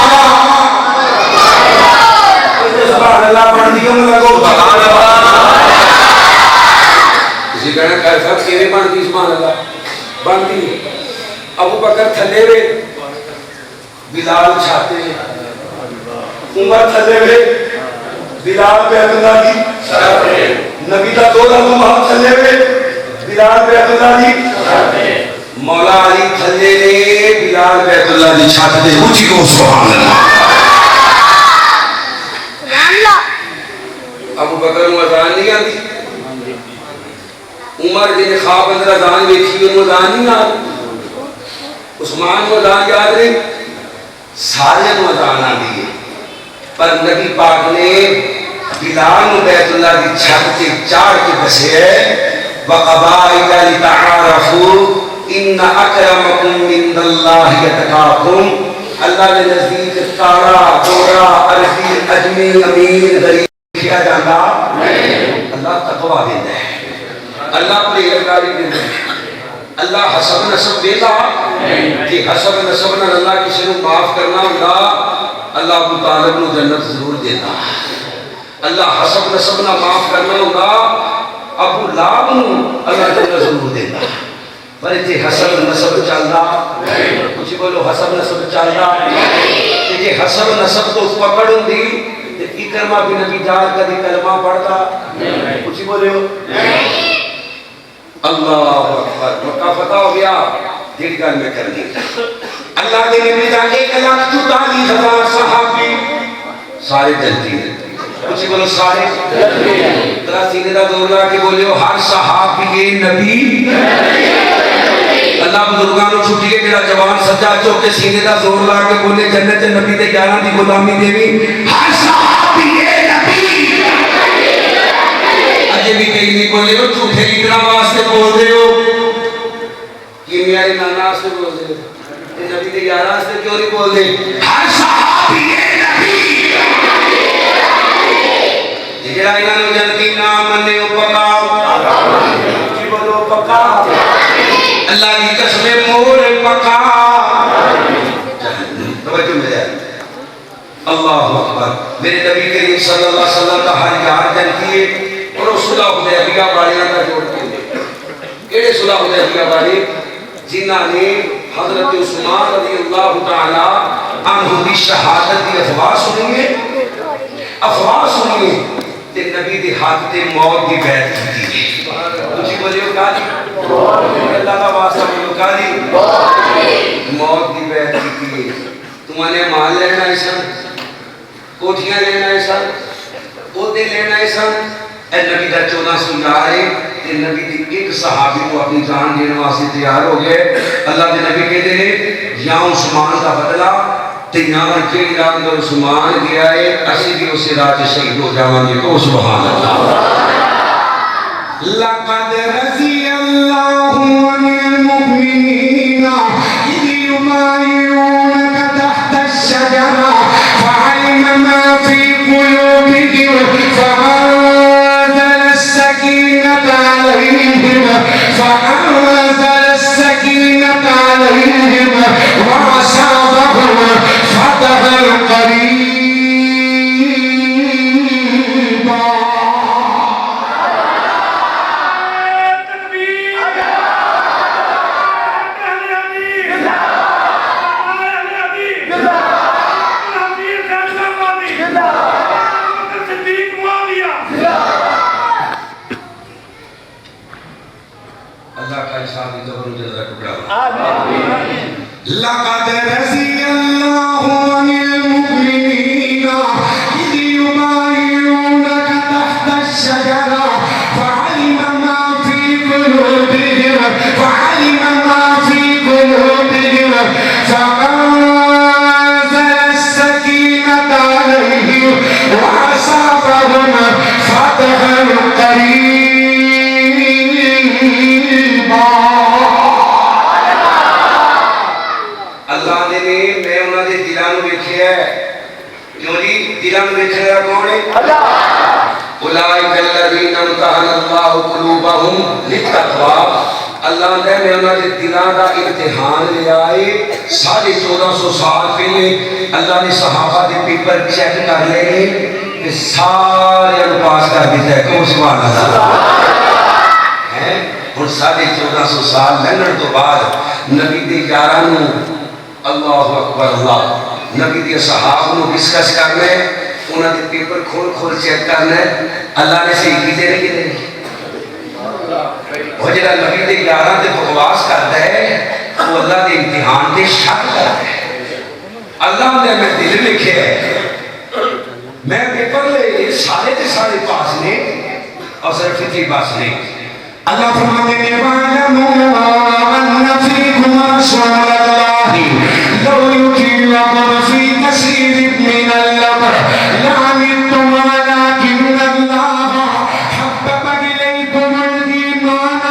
سبحان اللہ پڑھ دیو لگو سبحان اللہ کسی کہنا کہہ سب کیویں بنتی سبحان اللہ بنتی ابو بکر تھلے وے بلال چھاتے عمر تھلے وے بلال بیت اللہ دی نبی دا دو محمد تھلے وے بلال بیت اللہ دی مولا علی تھلے نے بلال بیت اللہ دی چھت دے اونچی کو سبحان اللہ ابو بکر نو اذان نہیں آتی عمر جن خواب اندر اذان ویکھی انہوں اذان نہیں آتی عثمان نو اذان یاد نہیں سارے نو اذان آتی ہے پر نبی پاک نے بلال نو بیت اللہ دی چھت سے چاڑ کے بسے ہے وقبائل لتعارفوا ان اکرمکم عند اللہ یتقاکم اللہ نے نزدیک کارا گورا عربی اجمی امیر غریب کیا جاتا اللہ تقوی دیتا ہے اللہ پرہیزگاری دیتا ہے اللہ حسب نسب دیتا کہ حسب نسب نہ اللہ کسی کو معاف کرنا ہوگا اللہ ابو طالب نو جنت ضرور دیتا اللہ حسب نسب نہ معاف کرنا ہوگا ابو لاب نو اللہ جنت ضرور دیتا پر جی حسب نسب چلدا کچھ بولو حسب نسب چلدا جی حسب نسب تو پکڑ ہوندی تے اکرمہ بن ابی جہل کدی کلمہ پڑھتا کچھ بولے ہو اللہ اکبر مکہ فتح ہو گیا جیڑی گل میں کرنی اللہ کے نبی دا 1,44,000 صحابی سارے جنتی ہیں کچھ بولو سارے ذرا سینے دا دور لا کے بولے ہو ہر صحابی نبی اللہ بزرگاں نو چھٹی کے جڑا جوان سجا چوکے سینے دا زور لا کے بولے جنت نبی تے 11 دی غلامی دیوی ہر صحابی نبی اجے بھی کئی نہیں بولے ہو جھوٹے لیڈراں واسطے بول دے ہو کیمیائی نانا سے بول دے نبی کے یارہ سے کیوں نہیں بول دے ہر صحابی نبی جڑا انہاں نوں جنتی نام منے او پکا کی بولو پکا اللہ کی قسم مور پکا توجہ میرے اللہ اکبر میرے نبی کریم صلی اللہ علیہ وسلم کا ہر یار جنتی ہے اور اس صلح حدیبیہ والیاں کا جوڑ کے کیڑے صلح حدیبیہ والے جنہاں نے حضرت عثمان رضی اللہ تعالی عنہ کی شہادت کی افواہ سنیے تے نبی دی حق تے موت دی بیعت کی کچھ بولیو کالی اللہ کا واسطہ بولیو کالی موت دی بیعت کی تمہارے مال لینا ہے سن کوٹھیاں لینا ہے سن عہدے لینا ہے سن اے نبی دا 1400 یار ہے تے نبی دی ایک صحابی کو اپنی جان دینے واسطے تیار ہو گئے اللہ دے نبی کہتے ہیں یا عثمان کا بدلہ تے یا جیڑی رات میں عثمان گیا ہے اسی بھی اسی رات شہید ہو جاواں گے تو سبحان اللہ لقد رضي الله عن المؤمنين إذ يبايعونك تحت الشجرة فعلم ما في قلوبهم فأنزل السكينة عليهم وأصابهم فتحا قريبا اللہ کا حساب ہی تو جزا ٹکڑا لقد رضي الله عن المؤمنين إذ يبايعونك تحت الشجرة فعلم ما في قلوبهم فأنزل السكينة عليهم وأصابهم فتحا قريبا اللہ نے میں انہاں دے دلاں نوں ویکھیا ہے کیوں جی دلاں نوں ویکھیا کون ہے اللہ اولئک الذین امتحن اللہ قلوبہم للتقوی اللہ نے میں انہاں دے دلاں دا امتحان لیا ہے 1450 سال پہلے اللہ نے صحابہ دے پیپر چیک کر لے کہ سارے پاس کر دیتا ہے کیوں سبحان اللہ ہے اور 1450 سال لنگن تو بعد نبی دے یاراں نوں اللہ اکبر اللہ نبی دی صحابہ نو ڈسکس کرنا ہے انہاں دے پیپر کھول کھول چیک کرنا ہے اللہ نے صحیح کیتے نہیں کیتے وہ جڑا نبی دے یاراں تے بکواس کردا ہے وہ اللہ دے امتحان تے شک کردا ہے اللہ نے میں دل لکھے ہے میں پیپر لے سارے تے سارے پاس نے اور صرف فطری پاس نے اللہ فرماتے ہیں وَاعْلَمُوا أَنَّ فِيكُمْ رَسُولَ اللَّهِ لَوْ يُطِيعُكُمْ فِي كَثِيرٍ مِّنَ الْأَمْرِ لَعَنِتُّمْ وَلَٰكِنَّ اللَّهَ حَبَّبَ إِلَيْكُمُ الْإِيمَانَ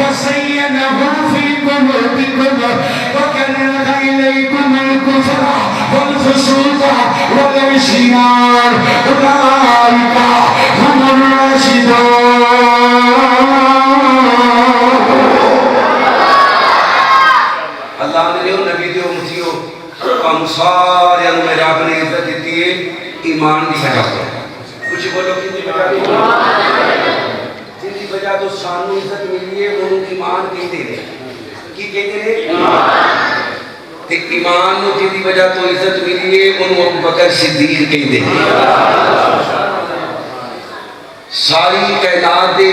وَزَيَّنَهُ فِي قُلُوبِكُمْ وَكَرَّهَ إِلَيْكُمُ الْكُفْرَ والفسوق والعصيان أولئك هم الراشدون اللہ نے جو نبی دے امتیوں ہم سارے میں رب نے عزت دیتی ہے ایمان دی وجہ سے کچھ بولو کی وجہ جن کی وجہ تو سانو عزت ملی ہے وہ ایمان کہتے ہیں کی کہتے ہیں تے ایمان نو جن کی وجہ تو عزت ملی ہے انہوں ابو بکر صدیق کہتے ہیں ساری کائنات دے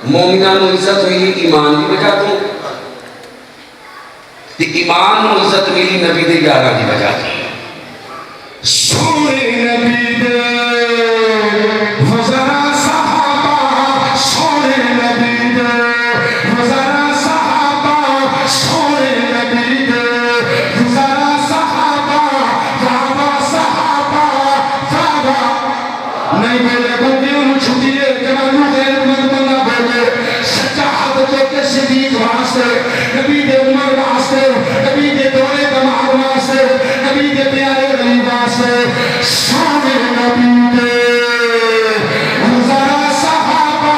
مومنان نو عزت ملی ایمان دی وجہ تو تے ایمان نو عزت ملی نبی دے یاراں دی وجہ تو سونے نبی دے وزرا صحابہ سونے نبی دے وزرا صحابہ سونے نبی دے وزرا صحابہ بابا صحابہ بابا نہیں میرے کو دیوں چھٹی ہے کہ میں غیر مند واسطے نبی دے پیارے علی واسطے سونے نبی دے ذرا صحابہ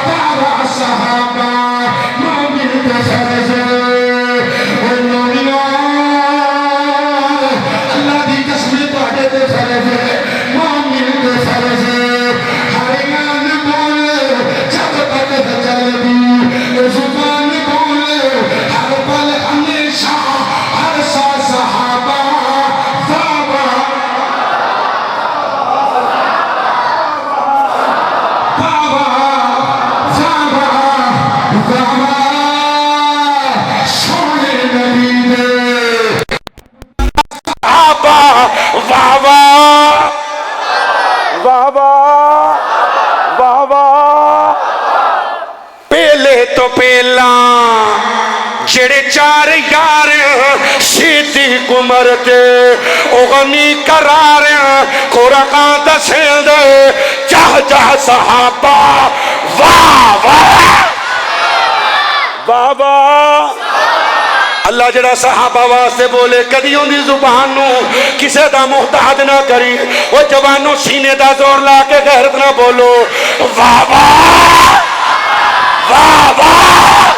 بابا صحابہ مومن دے فرض اللہ دی قسم تواڈے تے فرض مومن دے فرض ہر گل بول جب تک چلدی زبان بول ہر پل ہمیشہ ہر سا صحابہ بابا سونے نبی دے صحابہ واہ واہ واہ واہ واہ پہلے تو پہلا جڑے چار یار صدیق عمر تے او غنی قرار قرآن دسیں دے جہ جہ صحابہ واہ واہ واہ واہ اللہ جڑا صحابہ واسطے بولے کدی اون دی زبان نو کسے دا محتاج نہ کری او جوانو سینے دا زور لا کے غیرت نہ بولو واہ واہ واہ واہ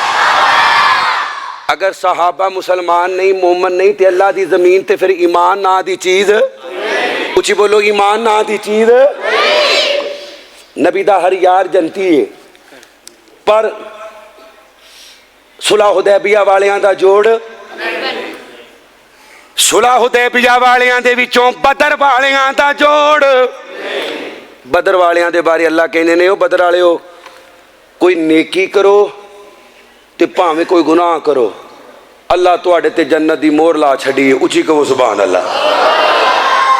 اگر صحابہ مسلمان نہیں مومن نہیں تے اللہ دی زمین تے پھر ایمان نا دی چیز کچھ بولو ایمان نا دی چیز نبی دا ہر یار جنتی ہے پر صلح حدیبیہ والیاں دا جوڑ صلح حدیبیہ والیاں دے وچوں بدر والیاں دا جوڑ بدر والیاں دے بارے اللہ کہنے نے ہو بدر والے ہو کوئی نیکی کرو تے پاویں کوئی گناہ کرو اللہ تواڈے تے جنت دی مہر لا چھڈی اچھی کہو سبحان اللہ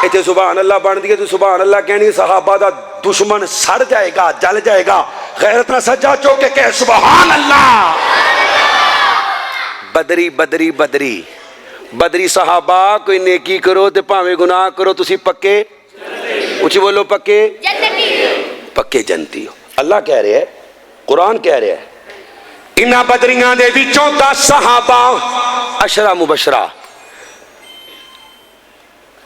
ایتھے سبحان اللہ بن دی تو سبحان اللہ کہنی صحابہ دا دشمن سڑ جائے گا جل جائے گا غیرت نہ سجا چوکے کہ سبحان اللہ بدری بدری بدری بدری صحابہ کوئی نیکی کرو تے پاویں گناہ کرو تسی پکے اچھی بولو پکے پکے جنتی ہو اللہ کہہ رہے ہے قرآن کہہ رہے ہے انہاں بدریاں دے وچوں 10 صحابہ عشرہ مبشرہ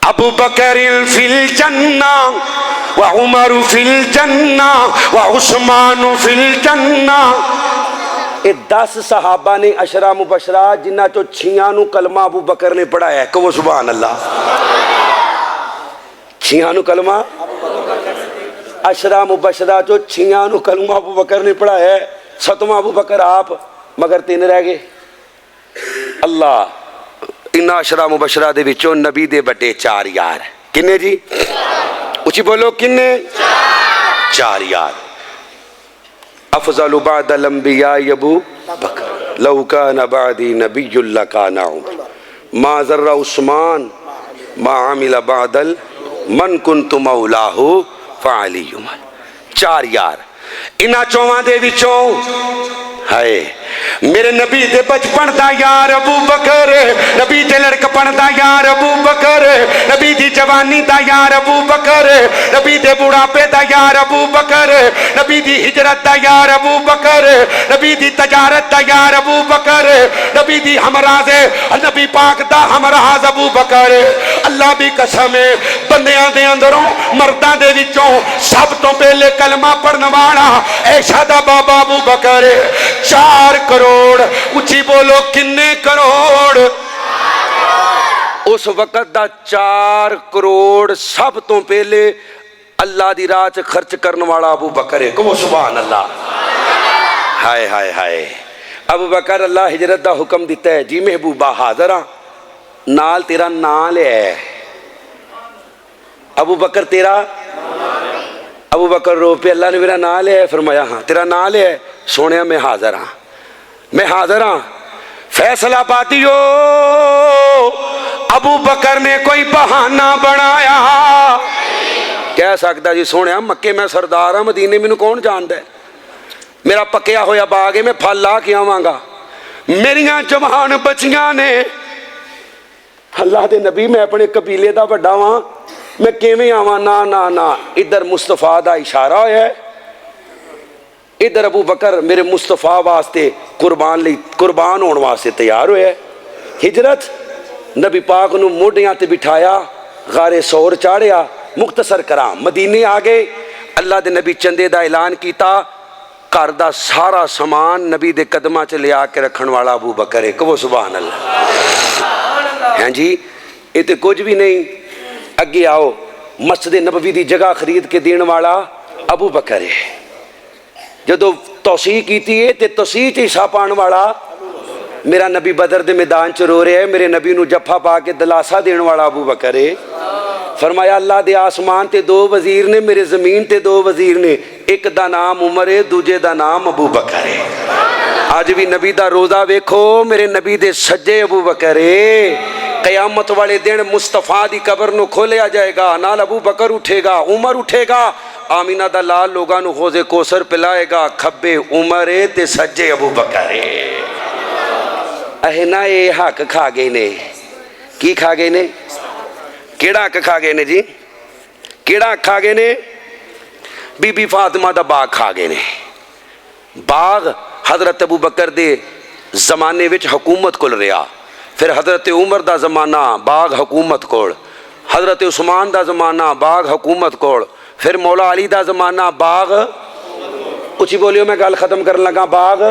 ابو بکر فی الجنہ وعمر فی الجنہ وعثمان فی الجنہ یہ 10 صحابہ نے عشرہ مبشرہ جنہ چو 6 نو کلمہ ابو بکر نے پڑھایا ہے کہو سبحان اللہ 6 نو کلمہ عشرہ مبشرہ چو 6 نو کلمہ ابو بکر نے پڑھایا ہے 7واں ابو بکر آپ مگر 3 رہ گئے اللہ انہا عشرہ مبشرہ دے وچوں نبی دے بٹے 4 یار کنے جی اچھی بولو کنے 4 یار افضل بعد الانبیاء ابو بکر لو کان بعدی نبی لکان عمر ما ذر عثمان ما عمل بعد من کنت مولاہ فعلی عمر 4 یار انہا چوہاں دے وچوں ہائے میرے نبی دے بچپن دا یار ابو بکر نبی دے لڑکپن دا یار ابو بکر نبی دی جوانی دا یار ابو بکر نبی دے بڑھاپے دا یار ابو بکر نبی دی ہجرت دا یار ابو بکر نبی دی تجارت دا یار ابو بکر نبی دی ہمراز نبی پاک دا ہمراز ابو بکر اللہ بھی قسم ہے بندیاں دے اندروں مرداں دے وچوں سب تو پہلے کلمہ پڑھن والا عائشہ دا بابا ابو بکر 4 کروڑ اچھی بولو کنے کروڑ اس وقت دا 4 کروڑ سب تو پہلے اللہ دی راہ چ خرچ کرنے والا ابو بکر ہے کہو سبحان اللہ ہائے ہائے ہائے ابو بکر اللہ ہجرت دا حکم دیتا ہے جی محبوبہ حاضر ہاں نال تیرا نام لے ہے ابو بکر تیرا ابو بکر رو پہ اللہ نے میرا نام لے ہے فرمایا ہاں تیرا نام لے ہے سونے میں حاضر ہاں میں حاضر ہاں فیصلہ پاتی ہو ابو بکر نے کوئی بہانہ بنایا کہہ سکتا جی سونے مکے میں سردار ہاں مدینے میں کون جاندہ ہے میرا پکیا ہویا باغے میں پھل لا کے آواں گا میریاں جوان بچیاں نے اللہ دے نبی میں اپنے قبیلے دا بڑا ہاں میں کیویں آواں نا نا نا ادھر مصطفیٰ دا اشارہ ہے ادھر ابو بکر میرے مصطفیٰ واسطے قربان ہونے واسطے تیار ہویا ہے۔ ہجرت نبی پاک نو موڈیاں تے بٹھایا، غار سور چاڑیا، مختصر کرام مدینے آ گئے۔ اللہ دے نبی چندے دا اعلان کیتا، گھر دا سارا سامان نبی دے قدماں چ لیا کے رکھن والا ابو بکر ہے، کہو سبحان اللہ۔ ہاں جی، یہ تو کچھ بھی نہیں، اگے آؤ، مسجد نبوی دی جگہ خرید کے دین والا ابو بکر ہے۔ جدو توسیع کیتی ہے تے توسیع چ حصہ پان والا میرا نبی بدر دے میدان چ رو رہا ہے، میرے نبی نو جفا پا کے دلاسا دین والا ابو بکر ہے۔ فرمایا اللہ دے آسمان تے دو وزیر نے، میرے زمین تے دو وزیر نے، ایک دا نام عمر ہے، دوجے دا نام ابو بکر ہے۔ آج بھی نبی دا روزہ ویکھو، میرے نبی دے سجے ابو بکر ہے۔ قیامت والے دن مصطفیٰ دی قبر نو کھولیا جائے گا، نال ابو بکر اٹھے گا، عمر اٹھے گا، آمینہ دا لال لوگاں نو حوض کوثر پلائے گا، کھبے عمر ہے تے سجے ابو بکر ہے۔ اہنا اے حق کھا گئے نے، کی کھا گئے نے؟ کیڑا حق کھا گئے نے جی؟ کیڑا حق کھا گئے نے؟ بی بی فاطمہ دا باغ کھا گئے نے۔ باغ حضرت ابو بکر دے زمانے وچ حکومت کول رہا، پھر حضرت عمر دا زمانہ باغ حکومت کول، حضرت عثمان دا زمانہ باغ حکومت کول، پھر مولا علی دا زمانہ باغ، اچھی بولیو میں گل ختم کرن لگا، باغ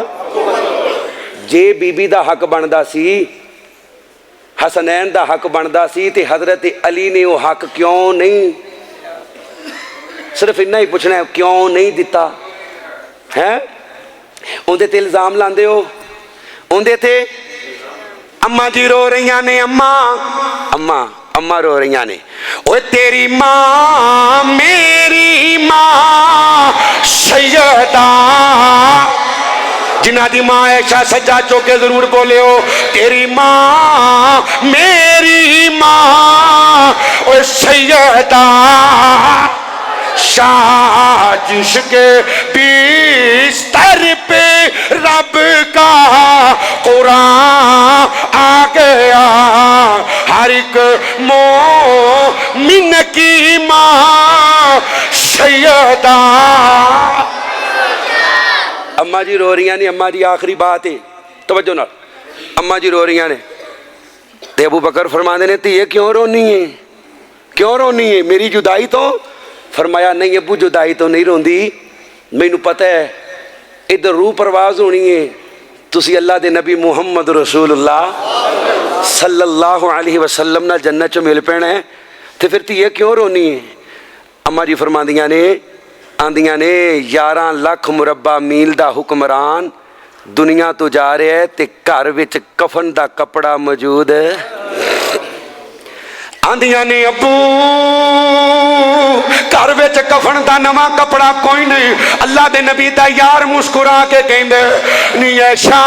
جے بی بی دا حق بندا سی، حسنین دا حق بندا سی، تے حضرت علی نے وہ حق کیوں نہیں، صرف اتنا ہی پوچھنا ہے کیوں نہیں دیتا ہے؟ اندے تے الزام لاندے ہو، اندے تے اماں جی رو رہیاں نے، اماں رو رہیاں نے، اوے تیری ماں میری ماں سیدہ، جنہ دی ماں عائشہ سجا چوکے ضرور بولے ہو، تیری ماں میری ماں اوے سیدہ، سازش کے بستر پہ رب کا قرآن آ گیا، ہر ایک مومن کی ماں سیدہ۔ اماں جی رو رہی ہیں، اماں جی آخری بات ہے، توجہ نال، اماں جی رو رہی ہیں تے ابو بکر فرماندے نے تیے کیوں رونی ہے، کیوں رونی ہے؟ میری جدائی تو؟ فرمایا نہیں ابو جدائی تو نہیں روندی، مینوں پتہ ہے ادھر روح پرواز ہونی ہے، تسی اللہ دے نبی محمد رسول اللہ صلی اللہ علیہ وسلم نہ جنت چ مل پینا ہے، تے پھر تیے کیوں رونی ہے؟ اماں جی فرماندیاں نے، آندیاں نے 11 لاکھ مربع میل دا حکمران دنیا تو جا رہا ہے تے گھر وچ کفن دا کپڑا موجود ہے۔ آندیاں نے ابو گھر وچ کفن دا نواں کپڑا کوئی نہیں، اللہ دے نبی دا یار مسکرا کے کہندے نہیں ایشا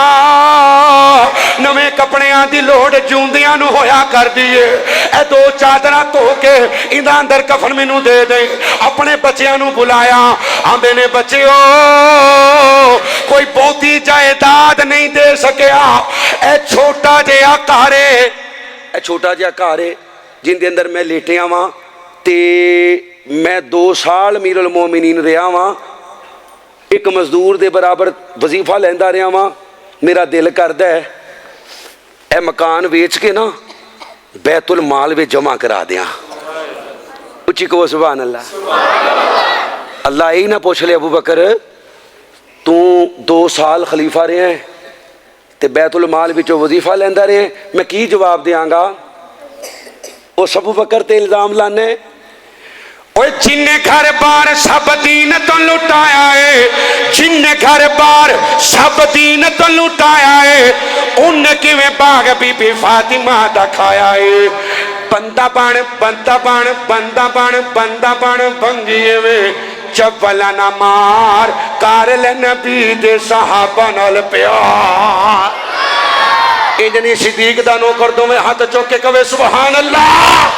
نویں کپڑیاں دی لوڑ جوندیاں نو ہویا کر دیے، اے 2 چادراں دھو کے انہاں اندر کفن مینوں دے دے۔ اپنے بچیاں نو بلایا، آندے نے بچیو کوئی بہتی جائیداد نہیں دے سکیا، اے چھوٹا جہا گھر ہے، اے چھوٹا جہا گھر ہے جن دے اندر میں لیٹیاں واں تے میں 2 سال امیر المومنین رہا واں، ایک مزدور دے برابر وظیفہ لیندا رہا واں، میرا دل کردا ہے اے مکان ویچ کے نا بیت المال وچ جمع کرا دیاں۔ اچھی کہو سبحان اللہ۔ اللہ ہی نہ پوچھ لے ابو بکر تو 2 سال خلیفہ رہے ہیں تے بیت المال وچوں وظیفہ لیندا رہے ہیں، میں کی جواب دیاں گا؟ وہ ابو بکر تے الزام لانے، اوے جن نے گھر بار سب دین تو لٹایا ہے، جن نے گھر بار سب دین تو لٹایا ہے، ان نے کیویں باغ بی بی فاطمہ دا کھایا ہے۔ بندہ بن بندہ بن بندہ بن بندہ بن بنگیے وے چولا نہ مار کار لے نبی دے صحابہ نال پیار۔ انجنی صدیق دا نوکر دو میں ہاتھ چوکے کہے سبحان اللہ۔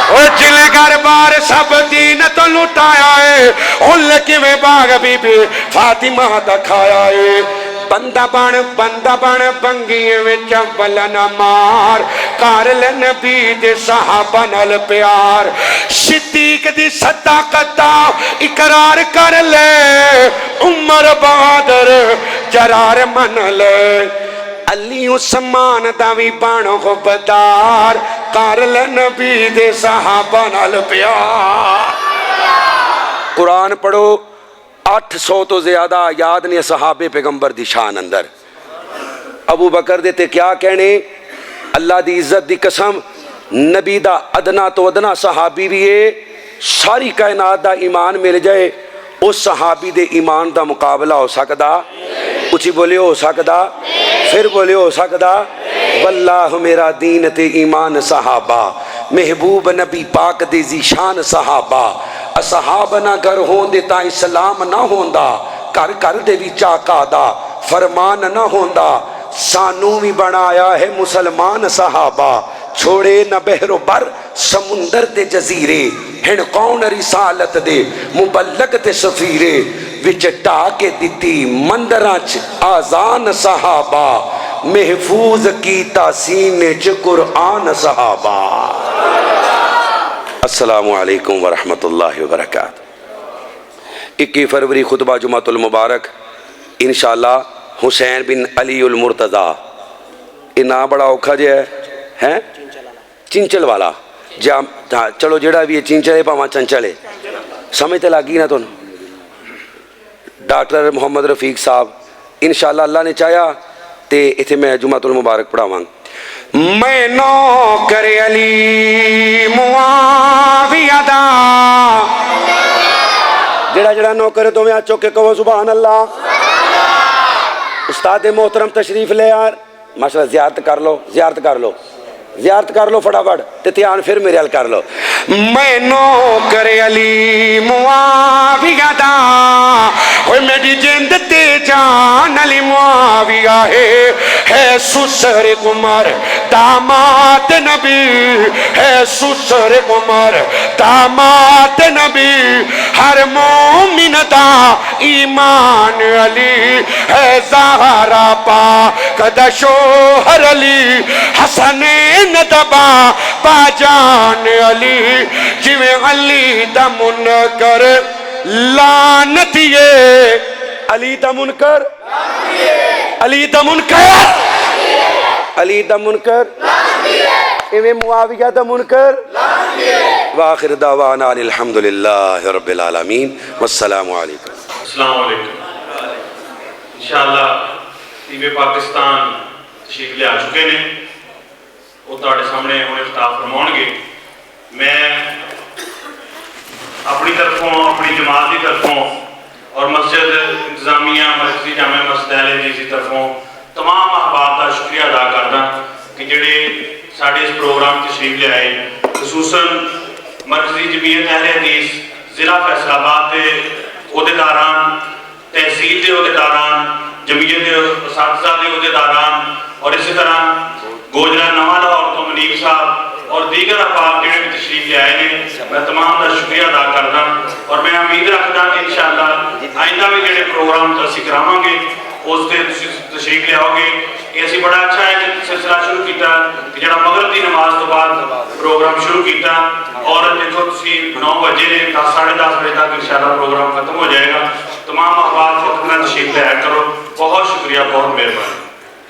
اور جن گھر بار سب دین تو لٹایا ہے، ان کی میں باغ بی بی فاطمہ دا کھایا ہے۔ بندہ بن بنگیے وچ اول نہ مار کر لے نبی دے صحابہ نال پیار صدیق دی صداقت دا اقرار کر لے عمر بہادر جرار من لے علی عثمان دا وی بن غبدار کر لے نبی دے صحابہ نال پیار قرآن پڑھو 800 تو زیادہ آیات نے صحابے پیغمبر دی شان اندر ابو بکر دے تے کیا کہنے اللہ دی عزت دی قسم نبی دا ادنا تو ادنا صحابی بھی ہے ساری کائنات دا ایمان مل جائے اس صحابی دے ایمان دا مقابلہ ہو سکدا اچھی بولے ہو سکدا پھر بولے ہو سکدا واللہ میرا دین تے ایمان صحابہ محبوب نبی پاک دے ذیشان صحابہ صحابہ نہ گر ہون دے تا اسلام نہ ہوندا کر کر دے بھی چاکا دا فرمان نہ ہوندا سانو بھی بنایا ہے مسلمان صحابہ چھوڑے نہ بحر و بر سمندر تے جزیرے ہن کون رسالت دے مبلغ تے سفیرے وچ ٹا کے دتی مندراں آزان صحابہ محفوظ کیتا سینے چ قرآن صحابہ السلام علیکم ورحمۃ اللہ وبرکاتہ 21 فروری خطبہ جمعۃ المبارک انشاءاللہ حسین بن علی المرتضیٰ یہ نام بڑا اوکھا جے ہے چنچل والا جا چلو جڑا بھی ہے چنچل ہے پاواں چنچل ہے سمجھ تے لگی نا تو ڈاکٹر محمد رفیق صاحب انشاءاللہ اللہ نے چاہیا تے ایتھے میں جمعۃ المبارک پڑھاواں میں نوکر علی معاویہ دا جڑا نوکر تو میں آچو کے کہو سبحان اللہ استاد محترم تشریف لے یار ماشاءاللہ زیارت کر لو فٹافٹ تے دھیان پھر میرے حل کر لو میں نوکر علی معاویہ دا اوے میری جند تے جان علی معاویہ ہے سسر عمر داماد نبی ہے سسر عمر داماد نبی ہر مومن دا ایمان علی ہے زہرا پاک دا شوہر علی حسنین دبا با جان علی جویں علی دا منکر لعنتیے علی دا منکر علی دا منکر ایویں معاویہ دا منکر وآخر دعوانا الحمدللہ رب العالمین والسلام علیکم السلام علیکم انشاءاللہ ٹی وی پاکستان تشریف لے آ چکے نے وہ تہاڈے سامنے ہن خطاب فرماؤن گے میں اپنی طرفوں اپنی جماعت کی طرفوں اور مسجد انتظامیہ مرکزی جامع مسجد اہل حدیث کی طرفوں تمام احباب کا شکریہ ادا کردا کہ جڑے ساڈے اس پروگرام تشریف لے آئے خصوصاً مرکزی جمعیت اہل حدیث ضلع فیصل آباد کے عہدیداران تحصیل کے عہدیداران جمعیت کے اساتذہ کے عہدیداران اور اسی طرح گوجرا نواں لاہور تو منیب صاحب اور دیگر احباب جڑے بھی تشریف لے آئے ہیں میں تمام کا شکریہ ادا کردا اور میں امید رکھدا کہ انشاءاللہ آئندہ بھی جڑے پروگرام اسی کراواں گے اس سے تشریف لے آؤ گے یہ اسی بڑا اچھا ہے کہ سلسلہ شروع کیتا کہ جڑا مغرب دی نماز تو بعد پروگرام شروع کیتا اور دیکھو تسی 9 بجے نے 10 ساڑھے 10 بجے تک انشاءاللہ پروگرام ختم ہو جائے گا تمام احباب وقت نہ تشریف لے آیا کرو بہت شکریہ بہت مہربانی